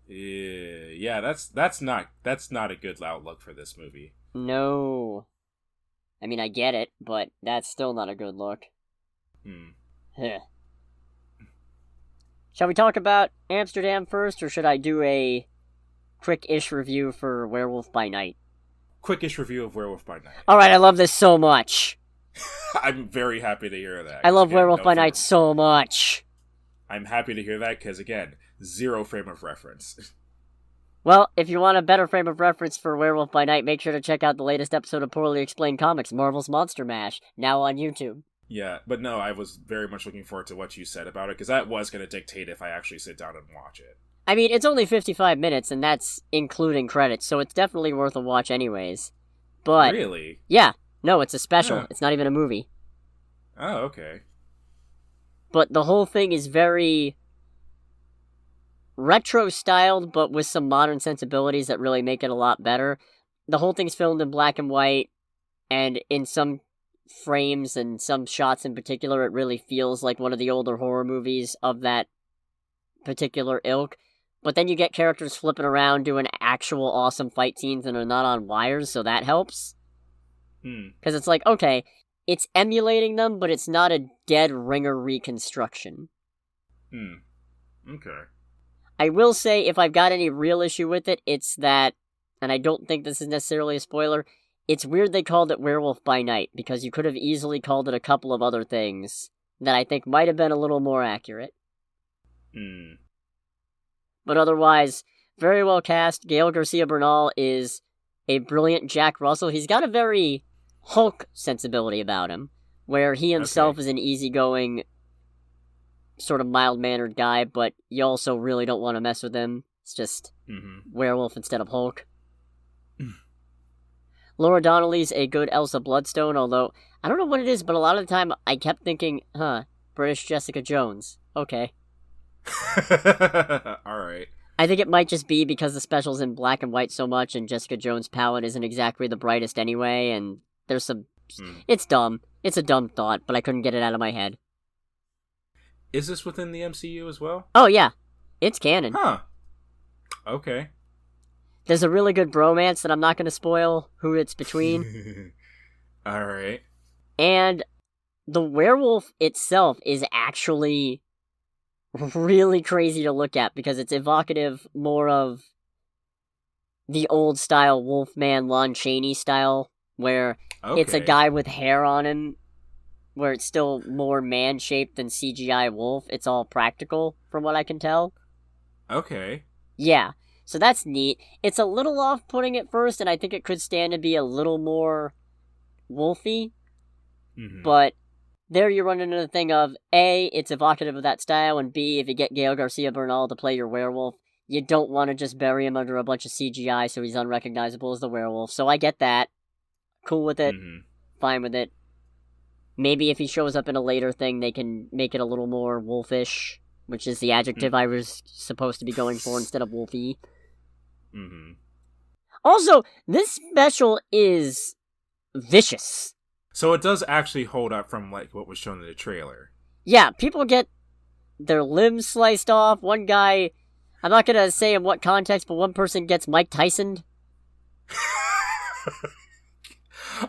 Yeah, that's not a good outlook for this movie. No, I mean I get it, but that's still not a good look. Shall we talk about Amsterdam first, or should I do a quick-ish review for Werewolf by Night? Quickish review of Werewolf by Night. Alright, I love this so much. I'm very happy to hear that. I love Werewolf by Night so much. I'm happy to hear that, because again, zero frame of reference. Well, if you want a better frame of reference for Werewolf by Night, make sure to check out the latest episode of Poorly Explained Comics, Marvel's Monster Mash, now on YouTube. Yeah, but no, I was very much looking forward to what you said about it, because that was going to dictate if I actually sit down and watch it. I mean, it's only 55 minutes, and that's including credits, so it's definitely worth a watch anyways. But really? Yeah. No, it's a special. Yeah. It's not even a movie. Oh, okay. But the whole thing is very retro-styled, but with some modern sensibilities that really make it a lot better. The whole thing's filmed in black and white, and in some frames and some shots in particular, it really feels like one of the older horror movies of that particular ilk. But then you get characters flipping around doing actual awesome fight scenes and are not on wires, so that helps. Because it's like, okay, it's emulating them, but it's not a dead ringer reconstruction. Okay. I will say, if I've got any real issue with it, it's that, and I don't think this is necessarily a spoiler, it's weird they called it Werewolf by Night, because you could have easily called it a couple of other things that I think might have been a little more accurate. But otherwise, very well cast. Gael Garcia Bernal is a brilliant Jack Russell. He's got a very Hulk sensibility about him, where he himself is an easygoing, sort of mild-mannered guy, but you also really don't want to mess with him. It's just werewolf instead of Hulk. Laura Donnelly's a good Elsa Bloodstone, although I don't know what it is, but a lot of the time I kept thinking, British Jessica Jones. Okay. Alright. I think it might just be because the special's in black and white so much, and Jessica Jones' palette isn't exactly the brightest anyway, and there's some... It's dumb. It's a dumb thought, but I couldn't get it out of my head. Is this within the MCU as well? Oh, yeah. It's canon. Huh. Okay. There's a really good bromance that I'm not going to spoil who it's between. Alright. And the werewolf itself is actually really crazy to look at, because it's evocative more of the old style Wolfman Lon Chaney style, where it's a guy with hair on him, where it's still more man-shaped than CGI wolf. It's all practical, from what I can tell. Okay. Yeah, so that's neat. It's a little off-putting at first, and I think it could stand to be a little more wolfy, but there you run into the thing of, A, it's evocative of that style, and B, if you get Gael Garcia Bernal to play your werewolf, you don't want to just bury him under a bunch of CGI so he's unrecognizable as the werewolf. So I get that. Cool with it. Fine with it. Maybe if he shows up in a later thing, they can make it a little more wolfish, which is the adjective I was supposed to be going for instead of wolfy. Also, this special is vicious. So it does actually hold up from like what was shown in the trailer. Yeah, people get their limbs sliced off. One guy, I'm not going to say in what context, but one person gets Mike Tyson'd.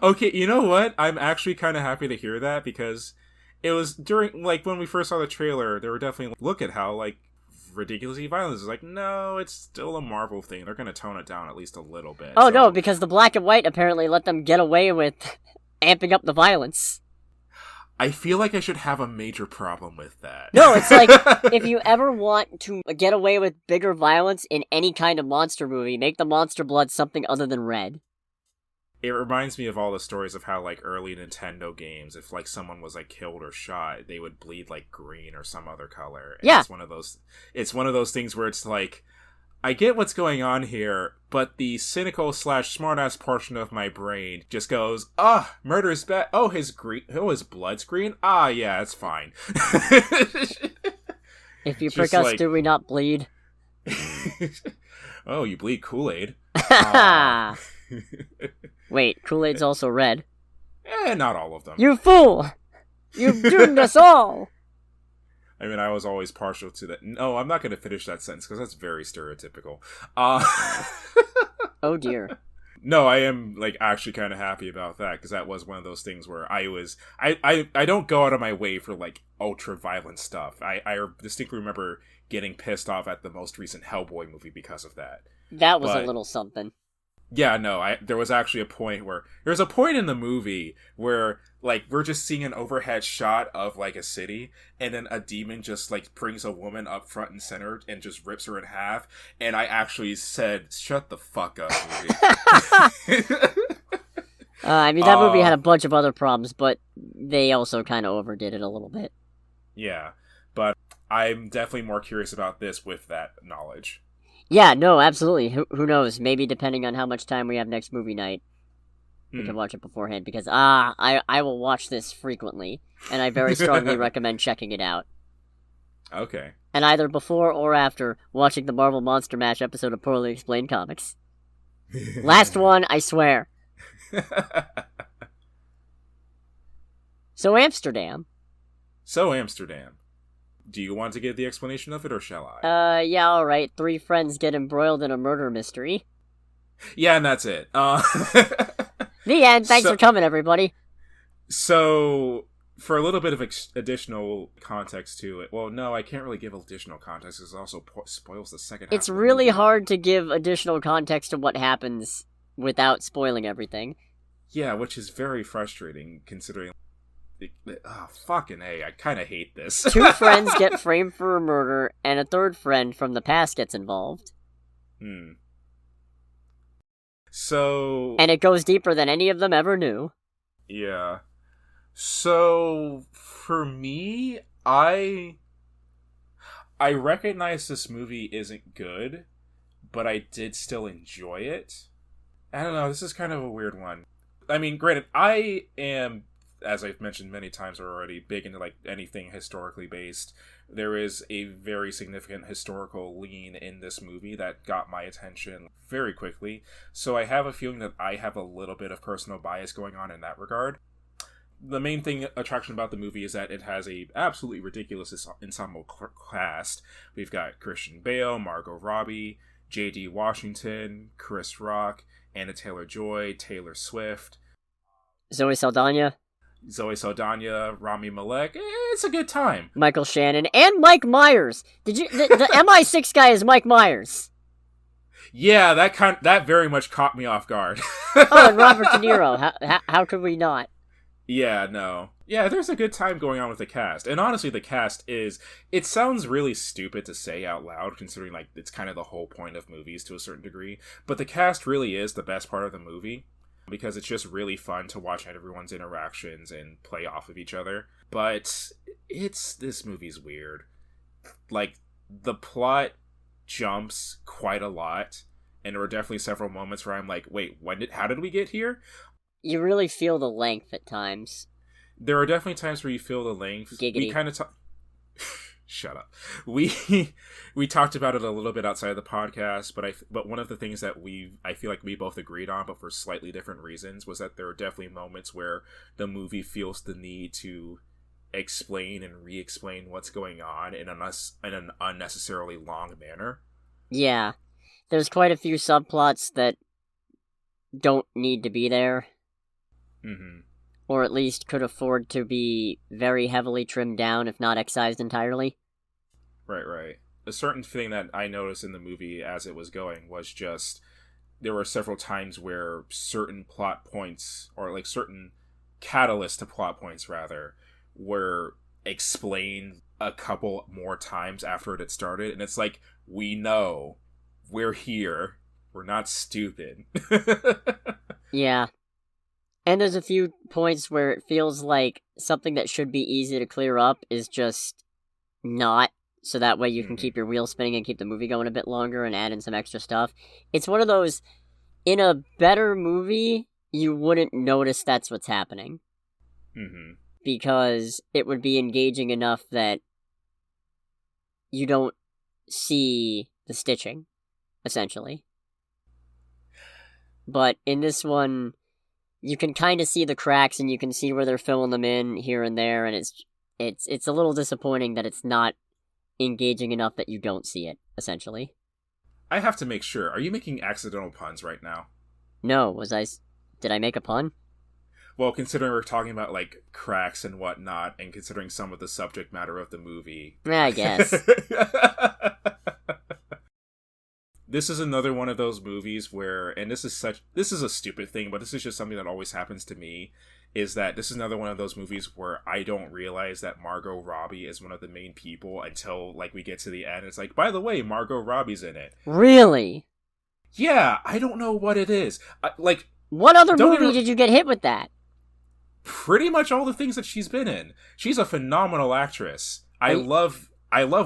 Okay, you know what? I'm actually kind of happy to hear that, because it was during, like, when we first saw the trailer, they were definitely, look at how, like, ridiculously violent. It's like, no, it's still a Marvel thing. They're gonna tone it down at least a little bit. Oh, so... no, because the black and white apparently let them get away with amping up the violence. I feel like I should have a major problem with that. No, it's like, if you ever want to get away with bigger violence in any kind of monster movie, make the monster blood something other than red. It reminds me of all the stories of how, like, early Nintendo games, if, like, someone was, like, killed or shot, they would bleed, like, green or some other color. And yeah. It's one of those things where it's like, I get what's going on here, but the cynical / smartass portion of my brain just goes, murder's bad. Oh, his blood's green? Ah, yeah, it's fine. If you prick us, like... do we not bleed? Oh, you bleed Kool-Aid. Wait, Kool-Aid's also red. Not all of them. You fool! You've doomed us all! I mean, I was always partial to that. No, I'm not going to finish that sentence because that's very stereotypical. Oh dear. No, I am, like, actually kind of happy about that because that was one of those things where I don't go out of my way for, like, ultra violent stuff. I distinctly remember getting pissed off at the most recent Hellboy movie because of that. That was a little something. Yeah, no, there was actually a point there's a point in the movie where, like, we're just seeing an overhead shot of, like, a city, and then a demon just, like, brings a woman up front and center and just rips her in half, and I actually said, shut the fuck up, movie. I mean, that movie had a bunch of other problems, but they also kind of overdid it a little bit. Yeah, but I'm definitely more curious about this with that knowledge. Yeah, no, absolutely. Who knows? Maybe depending on how much time we have next movie night, we can watch it beforehand. Because, I will watch this frequently, and I very strongly recommend checking it out. Okay. And either before or after watching the Marvel Monster Mash episode of Poorly Explained Comics. Last one, I swear. So Amsterdam. Do you want to give the explanation of it, or shall I? Yeah, alright. 3 friends get embroiled in a murder mystery. Yeah, and that's it. The end! Thanks for coming, everybody! So, for a little bit of additional context to it... Well, no, I can't really give additional context, because it also spoils the second half. It's really hard to give additional context to what happens without spoiling everything. Yeah, which is very frustrating, considering... Oh, fucking A, I kind of hate this. 2 friends get framed for a murder, and a 3rd friend from the past gets involved. So... And it goes deeper than any of them ever knew. Yeah. So, for me, I recognize this movie isn't good, but I did still enjoy it. I don't know, this is kind of a weird one. I mean, granted, I am... as I've mentioned many times already, big into, like, anything historically based. There is a very significant historical lean in this movie that got my attention very quickly. So I have a feeling that I have a little bit of personal bias going on in that regard. The main attraction about the movie is that it has a absolutely ridiculous ensemble cast. We've got Christian Bale, Margot Robbie, J.D. Washington, Chris Rock, Anna Taylor-Joy, Taylor Swift, Zoe Saldana, Rami Malek. It's a good time. Michael Shannon and Mike Myers. Did you? The MI6 guy is Mike Myers. Yeah, that very much caught me off guard. Oh, and Robert De Niro. How could we not? Yeah, no. Yeah, there's a good time going on with the cast. And honestly, the cast is... It sounds really stupid to say out loud, considering, like, it's kind of the whole point of movies to a certain degree. But the cast really is the best part of the movie, because it's just really fun to watch everyone's interactions and play off of each other. But this movie's weird. Like, the plot jumps quite a lot, and there were definitely several moments where I'm like, wait, how did we get here? You really feel the length at times. There are definitely times where you feel the length. Giggity. We kind of Shut up. We talked about it a little bit outside of the podcast, but one of the things that I feel like we both agreed on, but for slightly different reasons, was that there are definitely moments where the movie feels the need to explain and re-explain what's going on in an unnecessarily long manner. Yeah. There's quite a few subplots that don't need to be there. Mm-hmm. or at least could afford to be very heavily trimmed down, if not excised entirely. Right. A certain thing that I noticed in the movie as it was going was just there were several times where certain plot points, or like certain catalysts to plot points rather, were explained a couple more times after it had started, and it's like, we know, we're here, we're not stupid. Yeah. And there's a few points where it feels like something that should be easy to clear up is just not, so that way you can keep your wheels spinning and keep the movie going a bit longer and add in some extra stuff. It's one of those, in a better movie, you wouldn't notice that's what's happening. Because it would be engaging enough that you don't see the stitching, essentially. But in this one, you can kind of see the cracks, and you can see where they're filling them in here and there, and it's a little disappointing that it's not engaging enough that you don't see it, essentially. I have to make sure. Are you making accidental puns right now? No, did I make a pun? Well, considering we're talking about, like, cracks and whatnot, and considering some of the subject matter of the movie... Yeah, I guess. This is another one of those movies where, and this is a stupid thing, but this is just something that always happens to me, is that this is another one of those movies where I don't realize that Margot Robbie is one of the main people until, like, we get to the end. It's like, by the way, Margot Robbie's in it. Really? Yeah, I don't know what it is. What other movie did you get hit with that? Pretty much all the things that she's been in. She's a phenomenal actress. I love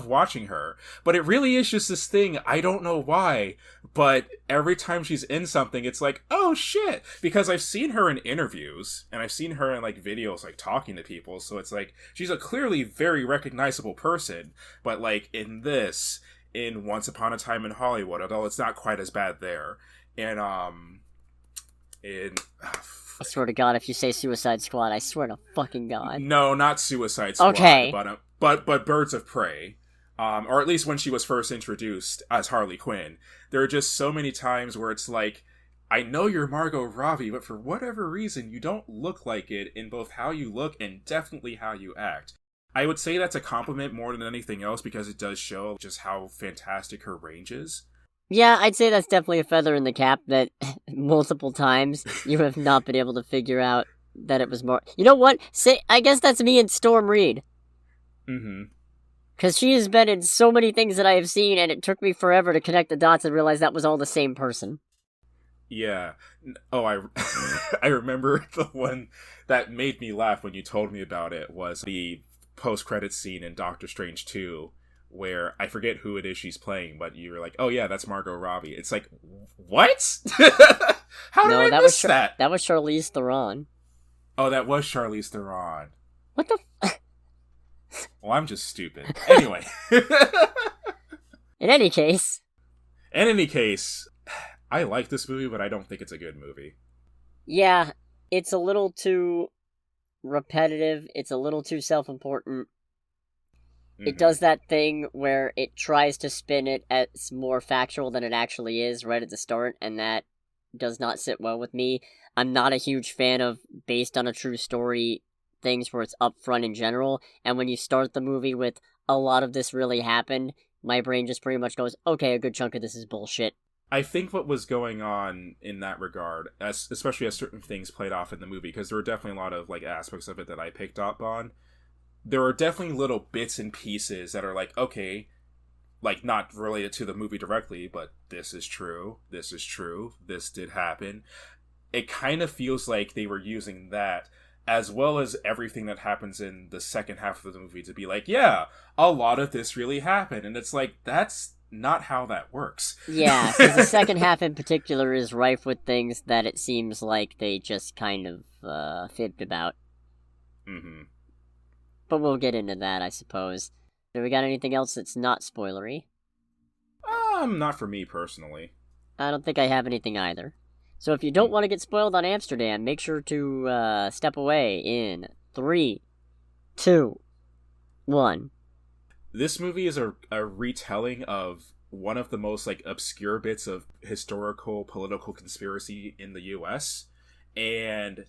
watching her, but it really is just this thing, I don't know why, but every time she's in something, it's like, oh shit, because I've seen her in interviews, and I've seen her in, like, videos, like, talking to people, so it's like, she's a clearly very recognizable person, but, like, in Once Upon a Time in Hollywood, although it's not quite as bad there, and, I swear to God, if you say Suicide Squad, I swear to fucking God. No, not Suicide Squad, okay. But Birds of Prey, or at least when she was first introduced as Harley Quinn, there are just so many times where it's like, I know you're Margot Robbie, but for whatever reason, you don't look like it in both how you look and definitely how you act. I would say that's a compliment more than anything else, because it does show just how fantastic her range is. Yeah, I'd say that's definitely a feather in the cap that multiple times you have not been able to figure out that it was more... You know what? I guess that's me and Storm Reed. Because she has been in so many things that I have seen, and it took me forever to connect the dots and realize that was all the same person. Yeah. Oh, I remember the one that made me laugh when you told me about it was the post-credits scene in Doctor Strange 2, where I forget who it is she's playing, but you were like, oh yeah, that's Margot Robbie. It's like, what? How did I miss that? That was Charlize Theron. Oh, that was Charlize Theron. What the Well, I'm just stupid. Anyway. In any case, I like this movie, but I don't think it's a good movie. Yeah, it's a little too repetitive. It's a little too self-important. It does that thing where it tries to spin it as more factual than it actually is right at the start, and that does not sit well with me. I'm not a huge fan of based on a true story things where it's upfront in general, and when you start the movie with a lot of this really happened, my brain just pretty much goes, okay, a good chunk of this is bullshit. I think what was going on in that regard, especially as certain things played off in the movie, because there were definitely a lot of, like, aspects of it that I picked up on, there are definitely little bits and pieces that are like, okay, like, not related to the movie directly, but this is true, this did happen. It kind of feels like they were using that, as well as everything that happens in the second half of the movie, to be like, yeah, a lot of this really happened. And it's like, that's not how that works. Yeah, because the second half in particular is rife with things that it seems like they just kind of fibbed about. But we'll get into that, I suppose. Do we got anything else that's not spoilery? Not for me, personally. I don't think I have anything either. So if you don't want to get spoiled on Amsterdam, make sure to step away in 3, 2, 1. This movie is a retelling of one of the most, like, obscure bits of historical political conspiracy in the U.S., and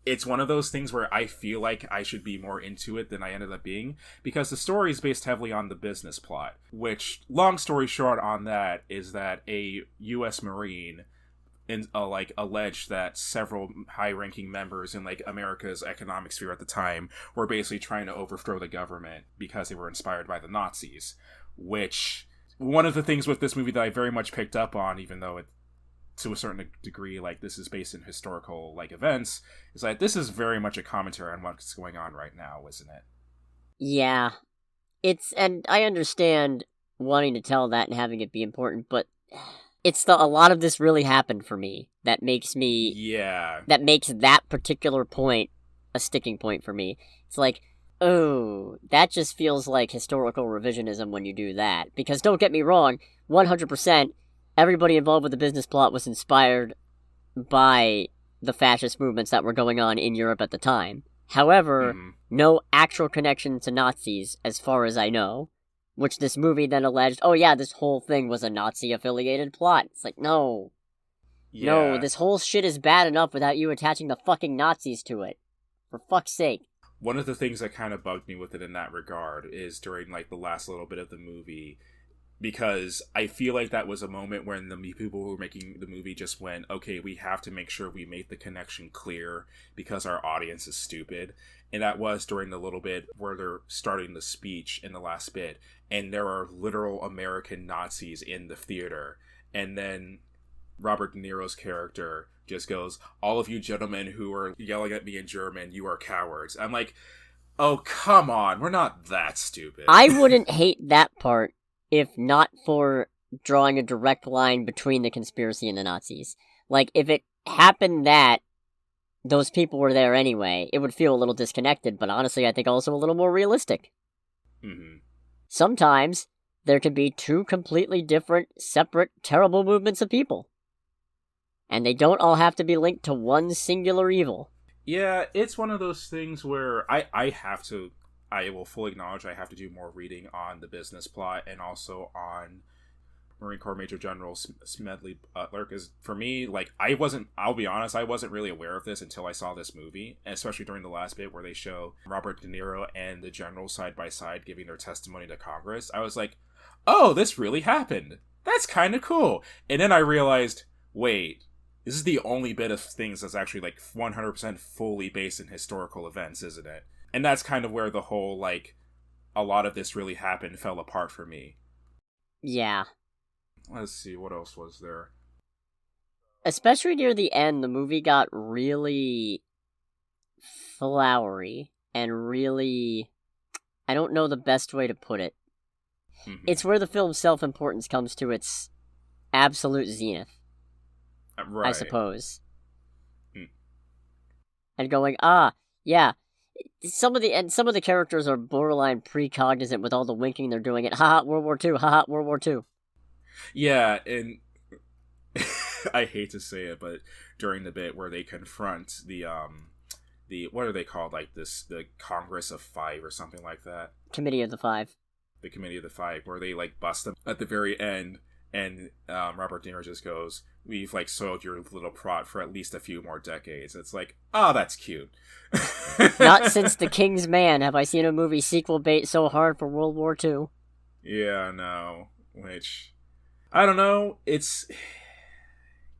it's one of those things where I feel like I should be more into it than I ended up being, because the story is based heavily on the business plot, which, long story short on that, is that a U.S. Marine alleged that several high-ranking members in like America's economic sphere at the time were basically trying to overthrow the government because they were inspired by the Nazis. Which, one of the things with this movie that I very much picked up on, even though it, to a certain degree, like, this is based in historical like events, is that this is very much a commentary on what's going on right now, isn't it? Yeah, and I understand wanting to tell that and having it be important, but it's a lot of this really happened for me that makes that particular point a sticking point for me. It's like, oh, that just feels like historical revisionism when you do that. Because don't get me wrong, 100%, everybody involved with the business plot was inspired by the fascist movements that were going on in Europe at the time. However, no actual connection to Nazis, as far as I know. Which this movie then alleged, oh yeah, this whole thing was a Nazi-affiliated plot. It's like, no. Yeah. No, this whole shit is bad enough without you attaching the fucking Nazis to it. For fuck's sake. One of the things that kind of bugged me with it in that regard is during, like, the last little bit of the movie, because I feel like that was a moment when the people who were making the movie just went, okay, we have to make sure we make the connection clear because our audience is stupid. And that was during the little bit where they're starting the speech in the last bit, and there are literal American Nazis in the theater. And then Robert De Niro's character just goes, all of you gentlemen who are yelling at me in German, you are cowards. I'm like, oh, come on, we're not that stupid. I wouldn't hate that part if not for drawing a direct line between the conspiracy and the Nazis. Like, if it happened that those people were there anyway, it would feel a little disconnected, but honestly, I think also a little more realistic. Mm-hmm. Sometimes there could be two completely different, separate, terrible movements of people. And they don't all have to be linked to one singular evil. Yeah, it's one of those things where I will fully acknowledge I have to do more reading on the business plot and also on Marine Corps Major General Smedley Butler, because for me, like, I'll be honest, I wasn't really aware of this until I saw this movie, and especially during the last bit where they show Robert De Niro and the general side by side giving their testimony to Congress. I was like, oh, this really happened. That's kind of cool. And then I realized, wait, this is the only bit of things that's actually, like, 100% fully based in historical events, isn't it? And that's kind of where the whole, like, a lot of this really happened fell apart for me. Yeah. Let's see, what else was there? Especially near the end, the movie got really flowery and really... I don't know the best way to put it. Mm-hmm. It's where the film's self-importance comes to its absolute zenith. Right. I suppose. And going, yeah. Some of the characters are borderline precognizant with all the winking they're doing it. Haha, World War II. Haha, World War II. Yeah, and I hate to say it, but during the bit where they confront the what are they called? Like the Congress of Five or something like that. Committee of the Five. The Committee of the Five, where they like bust them at the very end, and Robert De Niro just goes, "We've like soiled your little plot for at least a few more decades." It's like, oh, that's cute. Not since The King's Man have I seen a movie sequel bait so hard for World War II. Yeah, no. Which, I don't know. It's...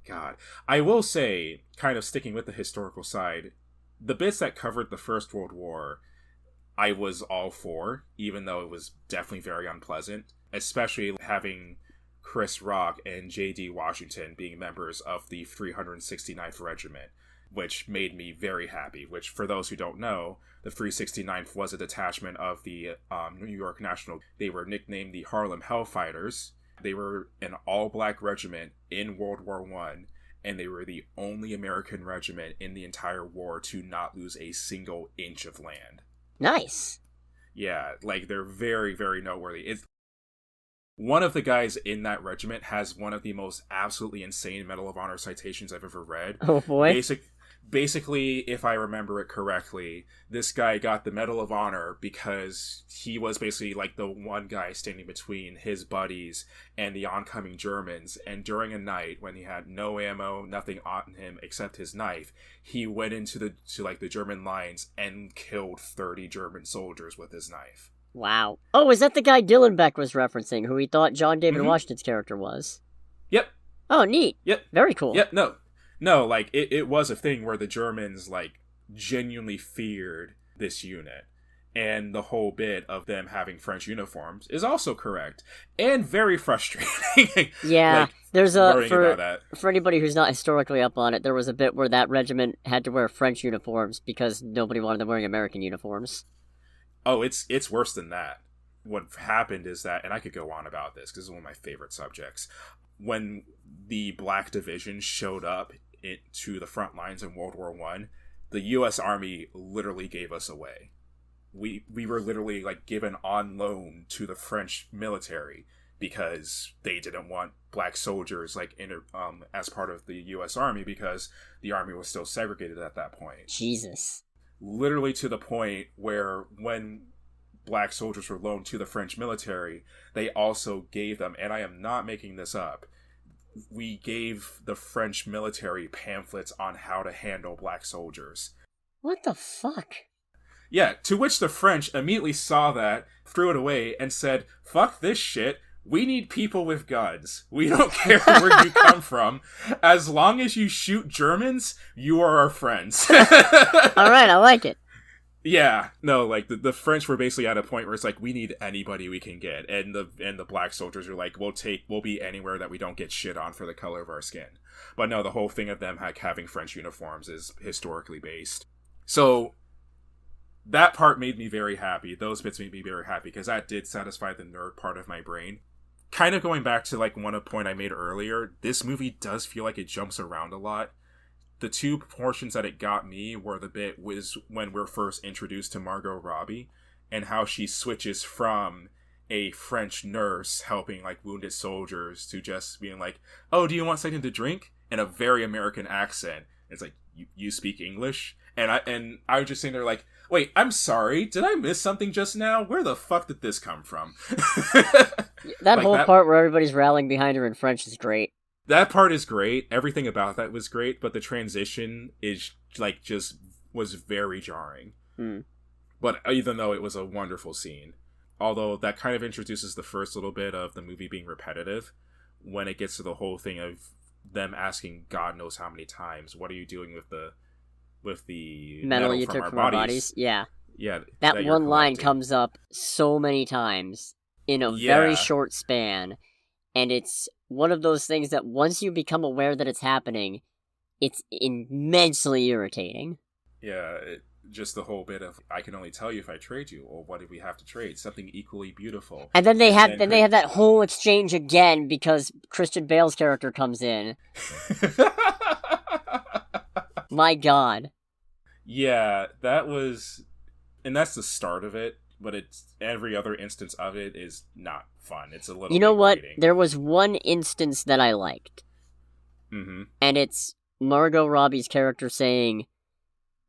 God. I will say, kind of sticking with the historical side, the bits that covered the First World War, I was all for, even though it was definitely very unpleasant. Especially having Chris Rock and J.D. Washington being members of the 369th Regiment, which made me very happy. Which, for those who don't know, the 369th was a detachment of the New York National. They were nicknamed the Harlem Hellfighters. They were an all-black regiment in World War I, and they were the only American regiment in the entire war to not lose a single inch of land. Nice. Yeah, like, they're very, very noteworthy. One of the guys in that regiment has one of the most absolutely insane Medal of Honor citations I've ever read. Oh, boy. Basically, if I remember it correctly, this guy got the Medal of Honor because he was basically like the one guy standing between his buddies and the oncoming Germans. And during a night when he had no ammo, nothing on him except his knife, he went into the German lines and killed 30 German soldiers with his knife. Wow. Oh, is that the guy Dylan Beck was referencing, who he thought John David Washington's character was? Yep. Oh, neat. Yep. Very cool. Yep, no, like, it was a thing where the Germans, like, genuinely feared this unit. And the whole bit of them having French uniforms is also correct. And very frustrating. Yeah, like, there's about that. For anybody who's not historically up on it, there was a bit where that regiment had to wear French uniforms because nobody wanted them wearing American uniforms. Oh, it's worse than that. What happened is that, and I could go on about this because it's one of my favorite subjects, when the Black Division showed up to the front lines in World War I, the U.S. Army literally gave us away. We were literally like given on loan to the French military because they didn't want black soldiers like as part of the U.S. Army because the Army was still segregated at that point. Jesus. Literally to the point where when black soldiers were loaned to the French military, they also gave them, and I am not making this up, we gave the French military pamphlets on how to handle black soldiers. What the fuck? Yeah, to which the French immediately saw that, threw it away, and said, fuck this shit, we need people with guns. We don't care where you come from. As long as you shoot Germans, you are our friends. Alright, I like it. Yeah, no, like the French were basically at a point where it's like, we need anybody we can get, and the black soldiers are like, we'll be anywhere that we don't get shit on for the color of our skin. But no, the whole thing of them having French uniforms is historically based. So that part made me very happy. Those bits made me very happy because that did satisfy the nerd part of my brain. Kind of going back to like one point I made earlier, this movie does feel like it jumps around a lot. The two portions that it got me were the bit was when we're first introduced to Margot Robbie and how she switches from a French nurse helping like wounded soldiers to just being like, oh, do you want something to drink? In a very American accent. It's like, you speak English? And I was just sitting there like, wait, I'm sorry, did I miss something just now? Where the fuck did this come from? That whole part where everybody's rallying behind her in French is great. That part is great. Everything about that was great, but the transition is like just was very jarring. But even though it was a wonderful scene, although that kind of introduces the first little bit of the movie being repetitive, when it gets to the whole thing of them asking God knows how many times, what are you doing with the metal you from took our from our bodies? Yeah. Yeah. That one line comes up so many times in a very short span, and it's one of those things that once you become aware that it's happening, it's immensely irritating. Yeah, just the whole bit of, I can only tell you if I trade you, or what do we have to trade? Something equally beautiful. And then they have that whole exchange again because Christian Bale's character comes in. My God. Yeah, that was, and that's the start of it, but it's every other instance of it is not fun. It's a little. You know what? rating. There was one instance that I liked, and it's Margot Robbie's character saying,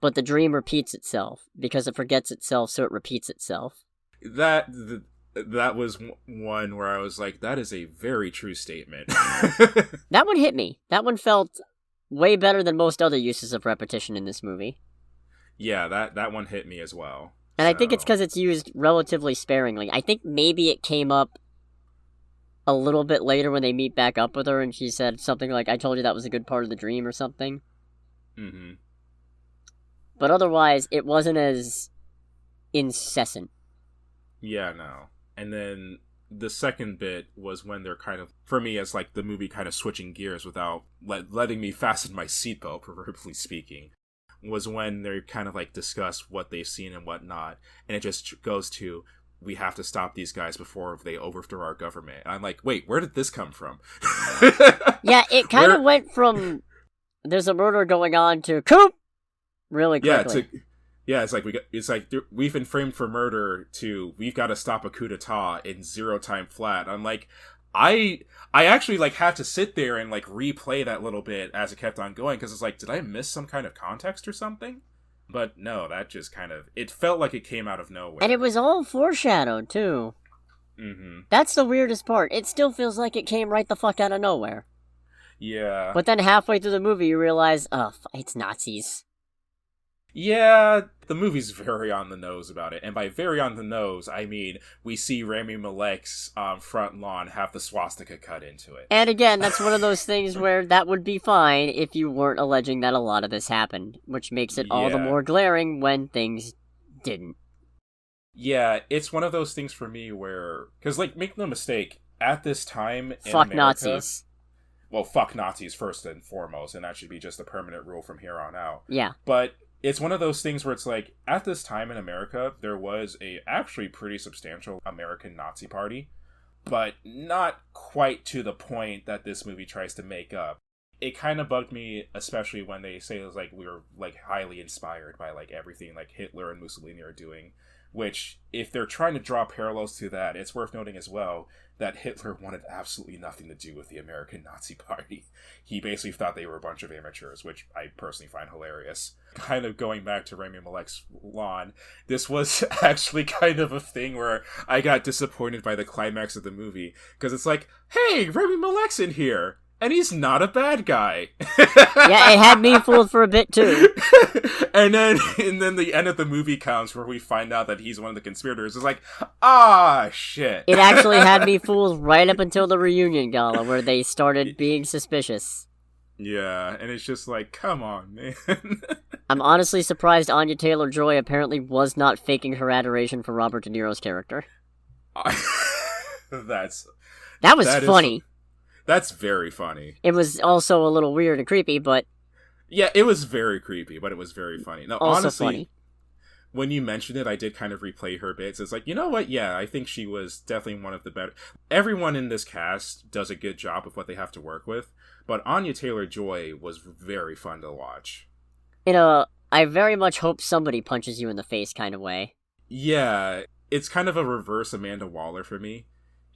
"But the dream repeats itself because it forgets itself, so it repeats itself." That was one where I was like, "That is a very true statement." That one hit me. That one felt way better than most other uses of repetition in this movie. Yeah, that one hit me as well. And I think it's because it's used relatively sparingly. I think maybe it came up a little bit later when they meet back up with her and she said something like, I told you that was a good part of the dream or something. But otherwise, it wasn't as incessant. Yeah, no. And then the second bit was when they're kind of, for me, as like the movie kind of switching gears without letting me fasten my seatbelt, proverbially speaking, was when they kind of like discuss what they've seen and whatnot, and it just goes to, we have to stop these guys before they overthrow our government. And I'm like, wait, where did this come from? Yeah, it kind of went from there's a murder going on to Coop really quickly. It's like we've been framed for murder to we've got to stop a coup d'etat in 0 time flat. I'm like, I actually like had to sit there and like replay that little bit as it kept on going, because it's like, did I miss some kind of context or something? But no, that just kind of, it felt like it came out of nowhere. And it was all foreshadowed, too. Mm-hmm. That's the weirdest part. It still feels like it came right the fuck out of nowhere. Yeah. But then halfway through the movie, you realize, oh, it's Nazis. Yeah, the movie's very on the nose about it. And by very on the nose, I mean, we see Rami Malek's front lawn have the swastika cut into it. And again, that's one of those things where that would be fine if you weren't alleging that a lot of this happened, which makes it all the more glaring when things didn't. Yeah, it's one of those things for me where... Because, like, make no mistake, at this time in fuck America... Nazis. Well, fuck Nazis first and foremost, and that should be just a permanent rule from here on out. Yeah. But it's one of those things where it's like, at this time in America, there was a actually pretty substantial American Nazi party, but not quite to the point that this movie tries to make up. It kind of bugged me, especially when they say it was like we were like highly inspired by like everything like Hitler and Mussolini are doing, which if they're trying to draw parallels to that, it's worth noting as well that Hitler wanted absolutely nothing to do with the American Nazi Party. He basically thought they were a bunch of amateurs, which I personally find hilarious. Kind of going back to Rami Malek's lawn, this was actually kind of a thing where I got disappointed by the climax of the movie, because it's like, hey, Rami Malek's in here! And he's not a bad guy. Yeah, it had me fooled for a bit too. and then the end of the movie comes where we find out that he's one of the conspirators. It's like, ah, shit. It actually had me fooled right up until the reunion gala where they started being suspicious. Yeah, and it's just like, come on, man. I'm honestly surprised Anya Taylor-Joy apparently was not faking her adoration for Robert De Niro's character. That was funny. That's very funny. It was also a little weird and creepy, but... Yeah, it was very creepy, but it was very funny. No, also honestly, funny. When you mentioned it, I did kind of replay her bits. It's like, you know what? Yeah, I think she was definitely one of the better... Everyone in this cast does a good job of what they have to work with, but Anya Taylor-Joy was very fun to watch. In a, I very much hope somebody punches you in the face kind of way. Yeah, it's kind of a reverse Amanda Waller for me.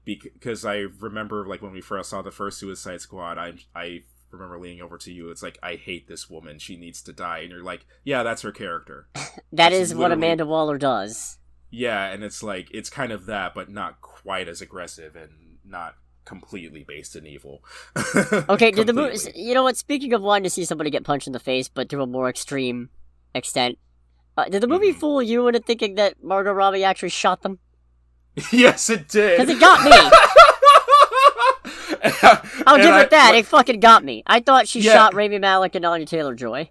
Because I remember, like, when we first saw the first Suicide Squad, I remember leaning over to you. It's like, I hate this woman. She needs to die. And you're like, yeah, that's her character. That is what Amanda Waller does. Yeah, and it's like, it's kind of that, but not quite as aggressive and not completely based in evil. Okay, did the movie... You know what? Speaking of wanting to see somebody get punched in the face, but to a more extreme extent, did the movie fool you into thinking that Margot Robbie actually shot them? Yes, it did. Because it got me. I'll give it that. It fucking got me. I thought she shot Rami Malek and Anya Taylor-Joy.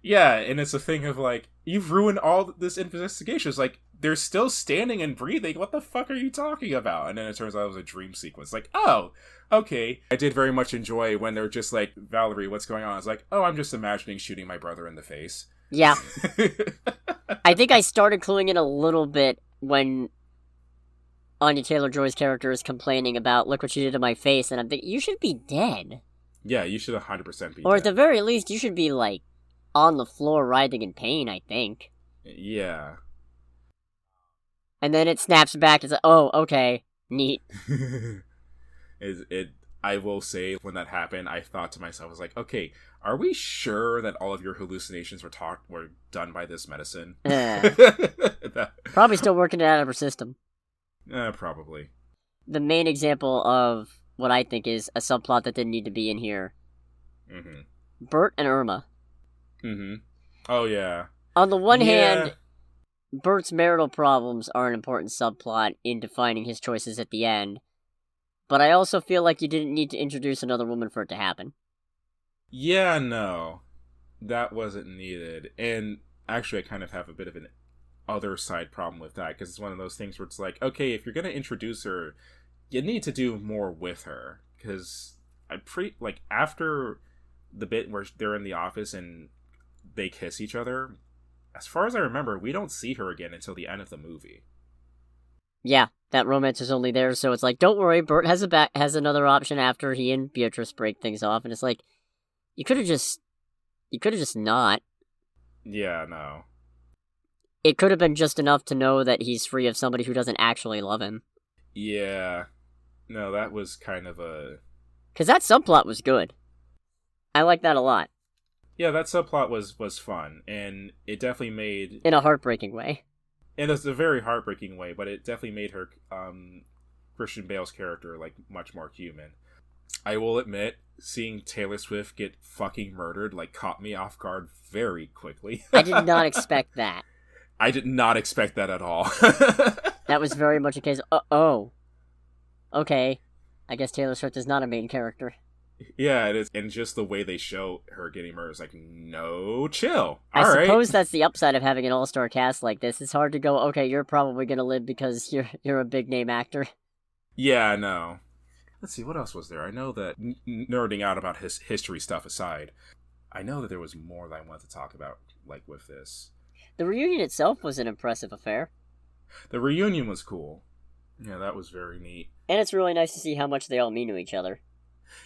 Yeah, and it's a thing of like, you've ruined all this investigation. It's like, they're still standing and breathing. What the fuck are you talking about? And then it turns out it was a dream sequence. Like, oh, okay. I did very much enjoy when they're just like, Valerie, what's going on? I was like, oh, I'm just imagining shooting my brother in the face. Yeah. I think I started cluing in a little bit when Anya Taylor-Joy's character is complaining about, look what you did to my face, and I'm thinking, you should be dead. Yeah, you should 100% be Or dead. at the very least, you should be, like, on the floor writhing in pain, I think. Yeah. And then it snaps back, it's like, oh, okay, neat. I will say, when that happened, I thought to myself, I was like, okay, are we sure that all of your hallucinations were done by this medicine? Probably still working it out of her system. Probably. The main example of what I think is a subplot that didn't need to be in here. Mm-hmm. Bert and Irma. Mm-hmm. Oh, yeah. On the one hand, Bert's marital problems are an important subplot in defining his choices at the end, but I also feel like you didn't need to introduce another woman for it to happen. Yeah, no. That wasn't needed. And actually, I kind of have a bit of an other side problem with that, because it's one of those things where it's like, okay, if you're going to introduce her, you need to do more with her, because after the bit where they're in the office and they kiss each other, as far as I remember, we don't see her again until the end of the movie. Yeah, that romance is only there, so it's like, don't worry, Bert has another option after he and Beatrice break things off, and it's like, you could have just not. Yeah, no. It could have been just enough to know that he's free of somebody who doesn't actually love him. Yeah. No, that was kind of a... Because that subplot was good. I like that a lot. Yeah, that subplot was fun, and it definitely made... In a heartbreaking way. And it's a very heartbreaking way, but it definitely made her, Christian Bale's character, like, much more human. I will admit, seeing Taylor Swift get fucking murdered, like, caught me off guard very quickly. I did not expect that. I did not expect that at all. That was very much a case of, oh. Okay. I guess Taylor Swift is not a main character. Yeah, it is. And just the way they show her getting murdered is like, no, chill. I suppose that's the upside of having an all-star cast like this. It's hard to go, okay, you're probably going to live because you're a big-name actor. Yeah, I know. Let's see, what else was there? I know that, nerding out about his history stuff aside, I know that there was more that I wanted to talk about, like, with this. The reunion itself was an impressive affair. The reunion was cool. Yeah, that was very neat. And it's really nice to see how much they all mean to each other.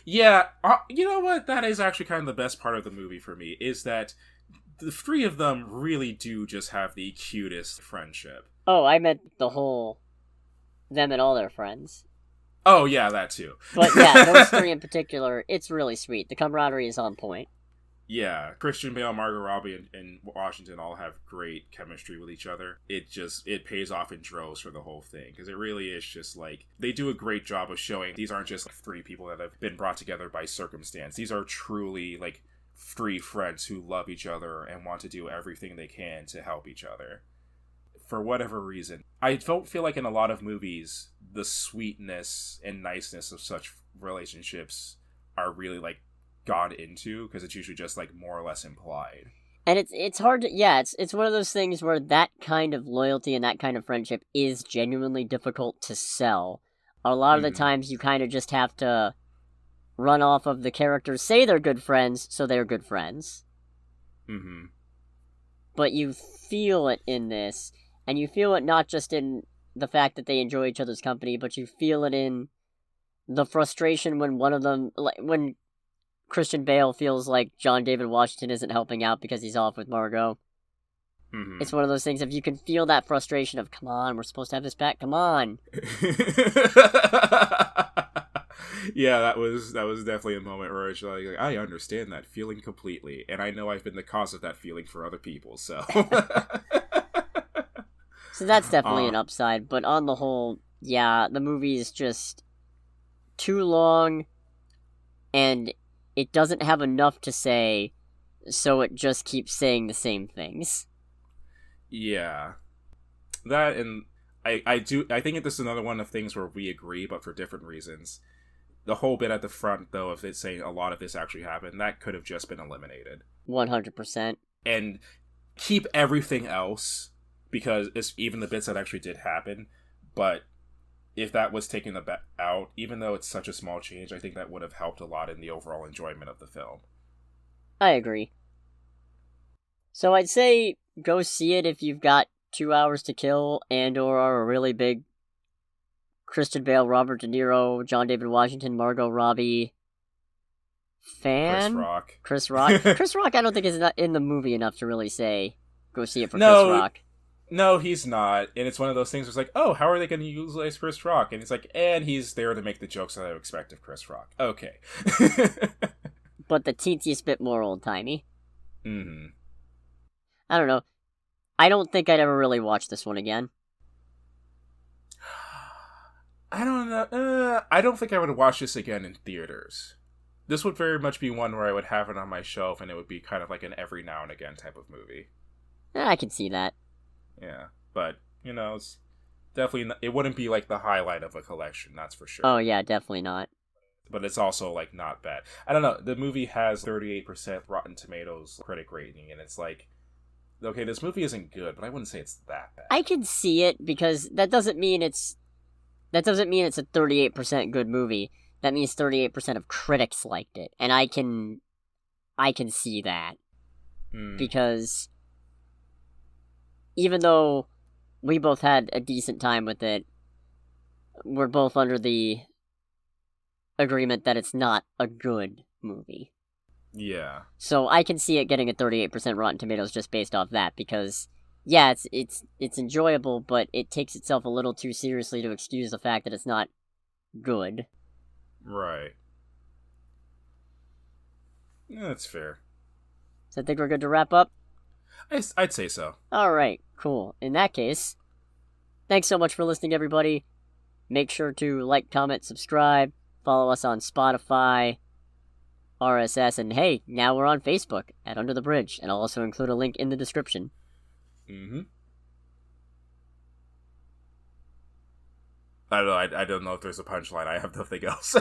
Yeah, you know what? That is actually kind of the best part of the movie for me, is that the three of them really do just have the cutest friendship. Oh, I meant the whole... them and all their friends. Oh, yeah, that too. But yeah, those three in particular, it's really sweet. The camaraderie is on point. Yeah, Christian Bale, Margot Robbie, and Washington all have great chemistry with each other. It pays off in droves for the whole thing, because it really is just like, they do a great job of showing these aren't just like three people that have been brought together by circumstance. These are truly like three friends who love each other and want to do everything they can to help each other. For whatever reason, I don't feel like in a lot of movies, the sweetness and niceness of such relationships are really like gone into, because it's usually just like more or less implied. And it's hard to, yeah, it's one of those things where that kind of loyalty and that kind of friendship is genuinely difficult to sell. A lot of the times you kind of just have to run off of the characters say they're good friends, so they're good friends. Mm-hmm. But you feel it in this, and you feel it not just in the fact that they enjoy each other's company, but you feel it in the frustration when one of them, like, when Christian Bale feels like John David Washington isn't helping out because he's off with Margot. Mm-hmm. It's one of those things, if you can feel that frustration of, come on, we're supposed to have this back, come on. Yeah, that was definitely a moment where I was like, I understand that feeling completely, and I know I've been the cause of that feeling for other people, so... So that's definitely an upside, but on the whole, yeah, the movie is just too long, and it doesn't have enough to say, so it just keeps saying the same things. Yeah. That, and I think this is another one of things where we agree, but for different reasons. The whole bit at the front, though, of it saying a lot of this actually happened, that could have just been eliminated. 100%. And keep everything else, because it's even the bits that actually did happen, but if that was taken out, even though it's such a small change, I think that would have helped a lot in the overall enjoyment of the film. I agree. So I'd say go see it if you've got 2 hours to kill and or are a really big Christian Bale, Robert De Niro, John David Washington, Margot Robbie fan. Chris Rock. Chris Rock I don't think is in the movie enough to really say go see it for Chris Rock. No, he's not. And it's one of those things where it's like, oh, how are they going to utilize Chris Rock? And it's like, and he's there to make the jokes that I would expect of Chris Rock. Okay. But the teensiest bit more old-timey. Mm-hmm. I don't know. I don't think I'd ever really watch this one again. I don't know. I don't think I would watch this again in theaters. This would very much be one where I would have it on my shelf, and it would be kind of like an every now and again type of movie. I can see that. Yeah, but, you know, it's definitely it wouldn't be like the highlight of a collection, that's for sure. Oh, yeah, definitely not. But it's also, like, not bad. I don't know, the movie has 38% Rotten Tomatoes critic rating, and it's like, okay, this movie isn't good, but I wouldn't say it's that bad. I can see it, because that doesn't mean it's a 38% good movie. That means 38% of critics liked it, and I can see that. Because even though we both had a decent time with it, we're both under the agreement that it's not a good movie. Yeah. So I can see it getting a 38% Rotten Tomatoes just based off that, because, yeah, it's enjoyable, but it takes itself a little too seriously to excuse the fact that it's not good. Right. Yeah, that's fair. So I think we're good to wrap up? I'd say so. Alright, cool. In that case, thanks so much for listening, everybody. Make sure to like, comment, subscribe, follow us on Spotify, RSS, and hey, now we're on Facebook at Under the Bridge, and I'll also include a link in the description. Mm-hmm. I don't know. I don't know if there's a punchline. I have nothing else.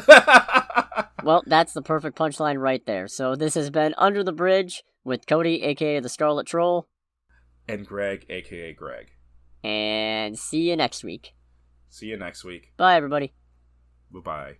Well, that's the perfect punchline right there. So this has been Under the Bridge with Cody, aka the Scarlet Troll. And Greg, aka Greg. And see you next week. See you next week. Bye, everybody. Bye-bye.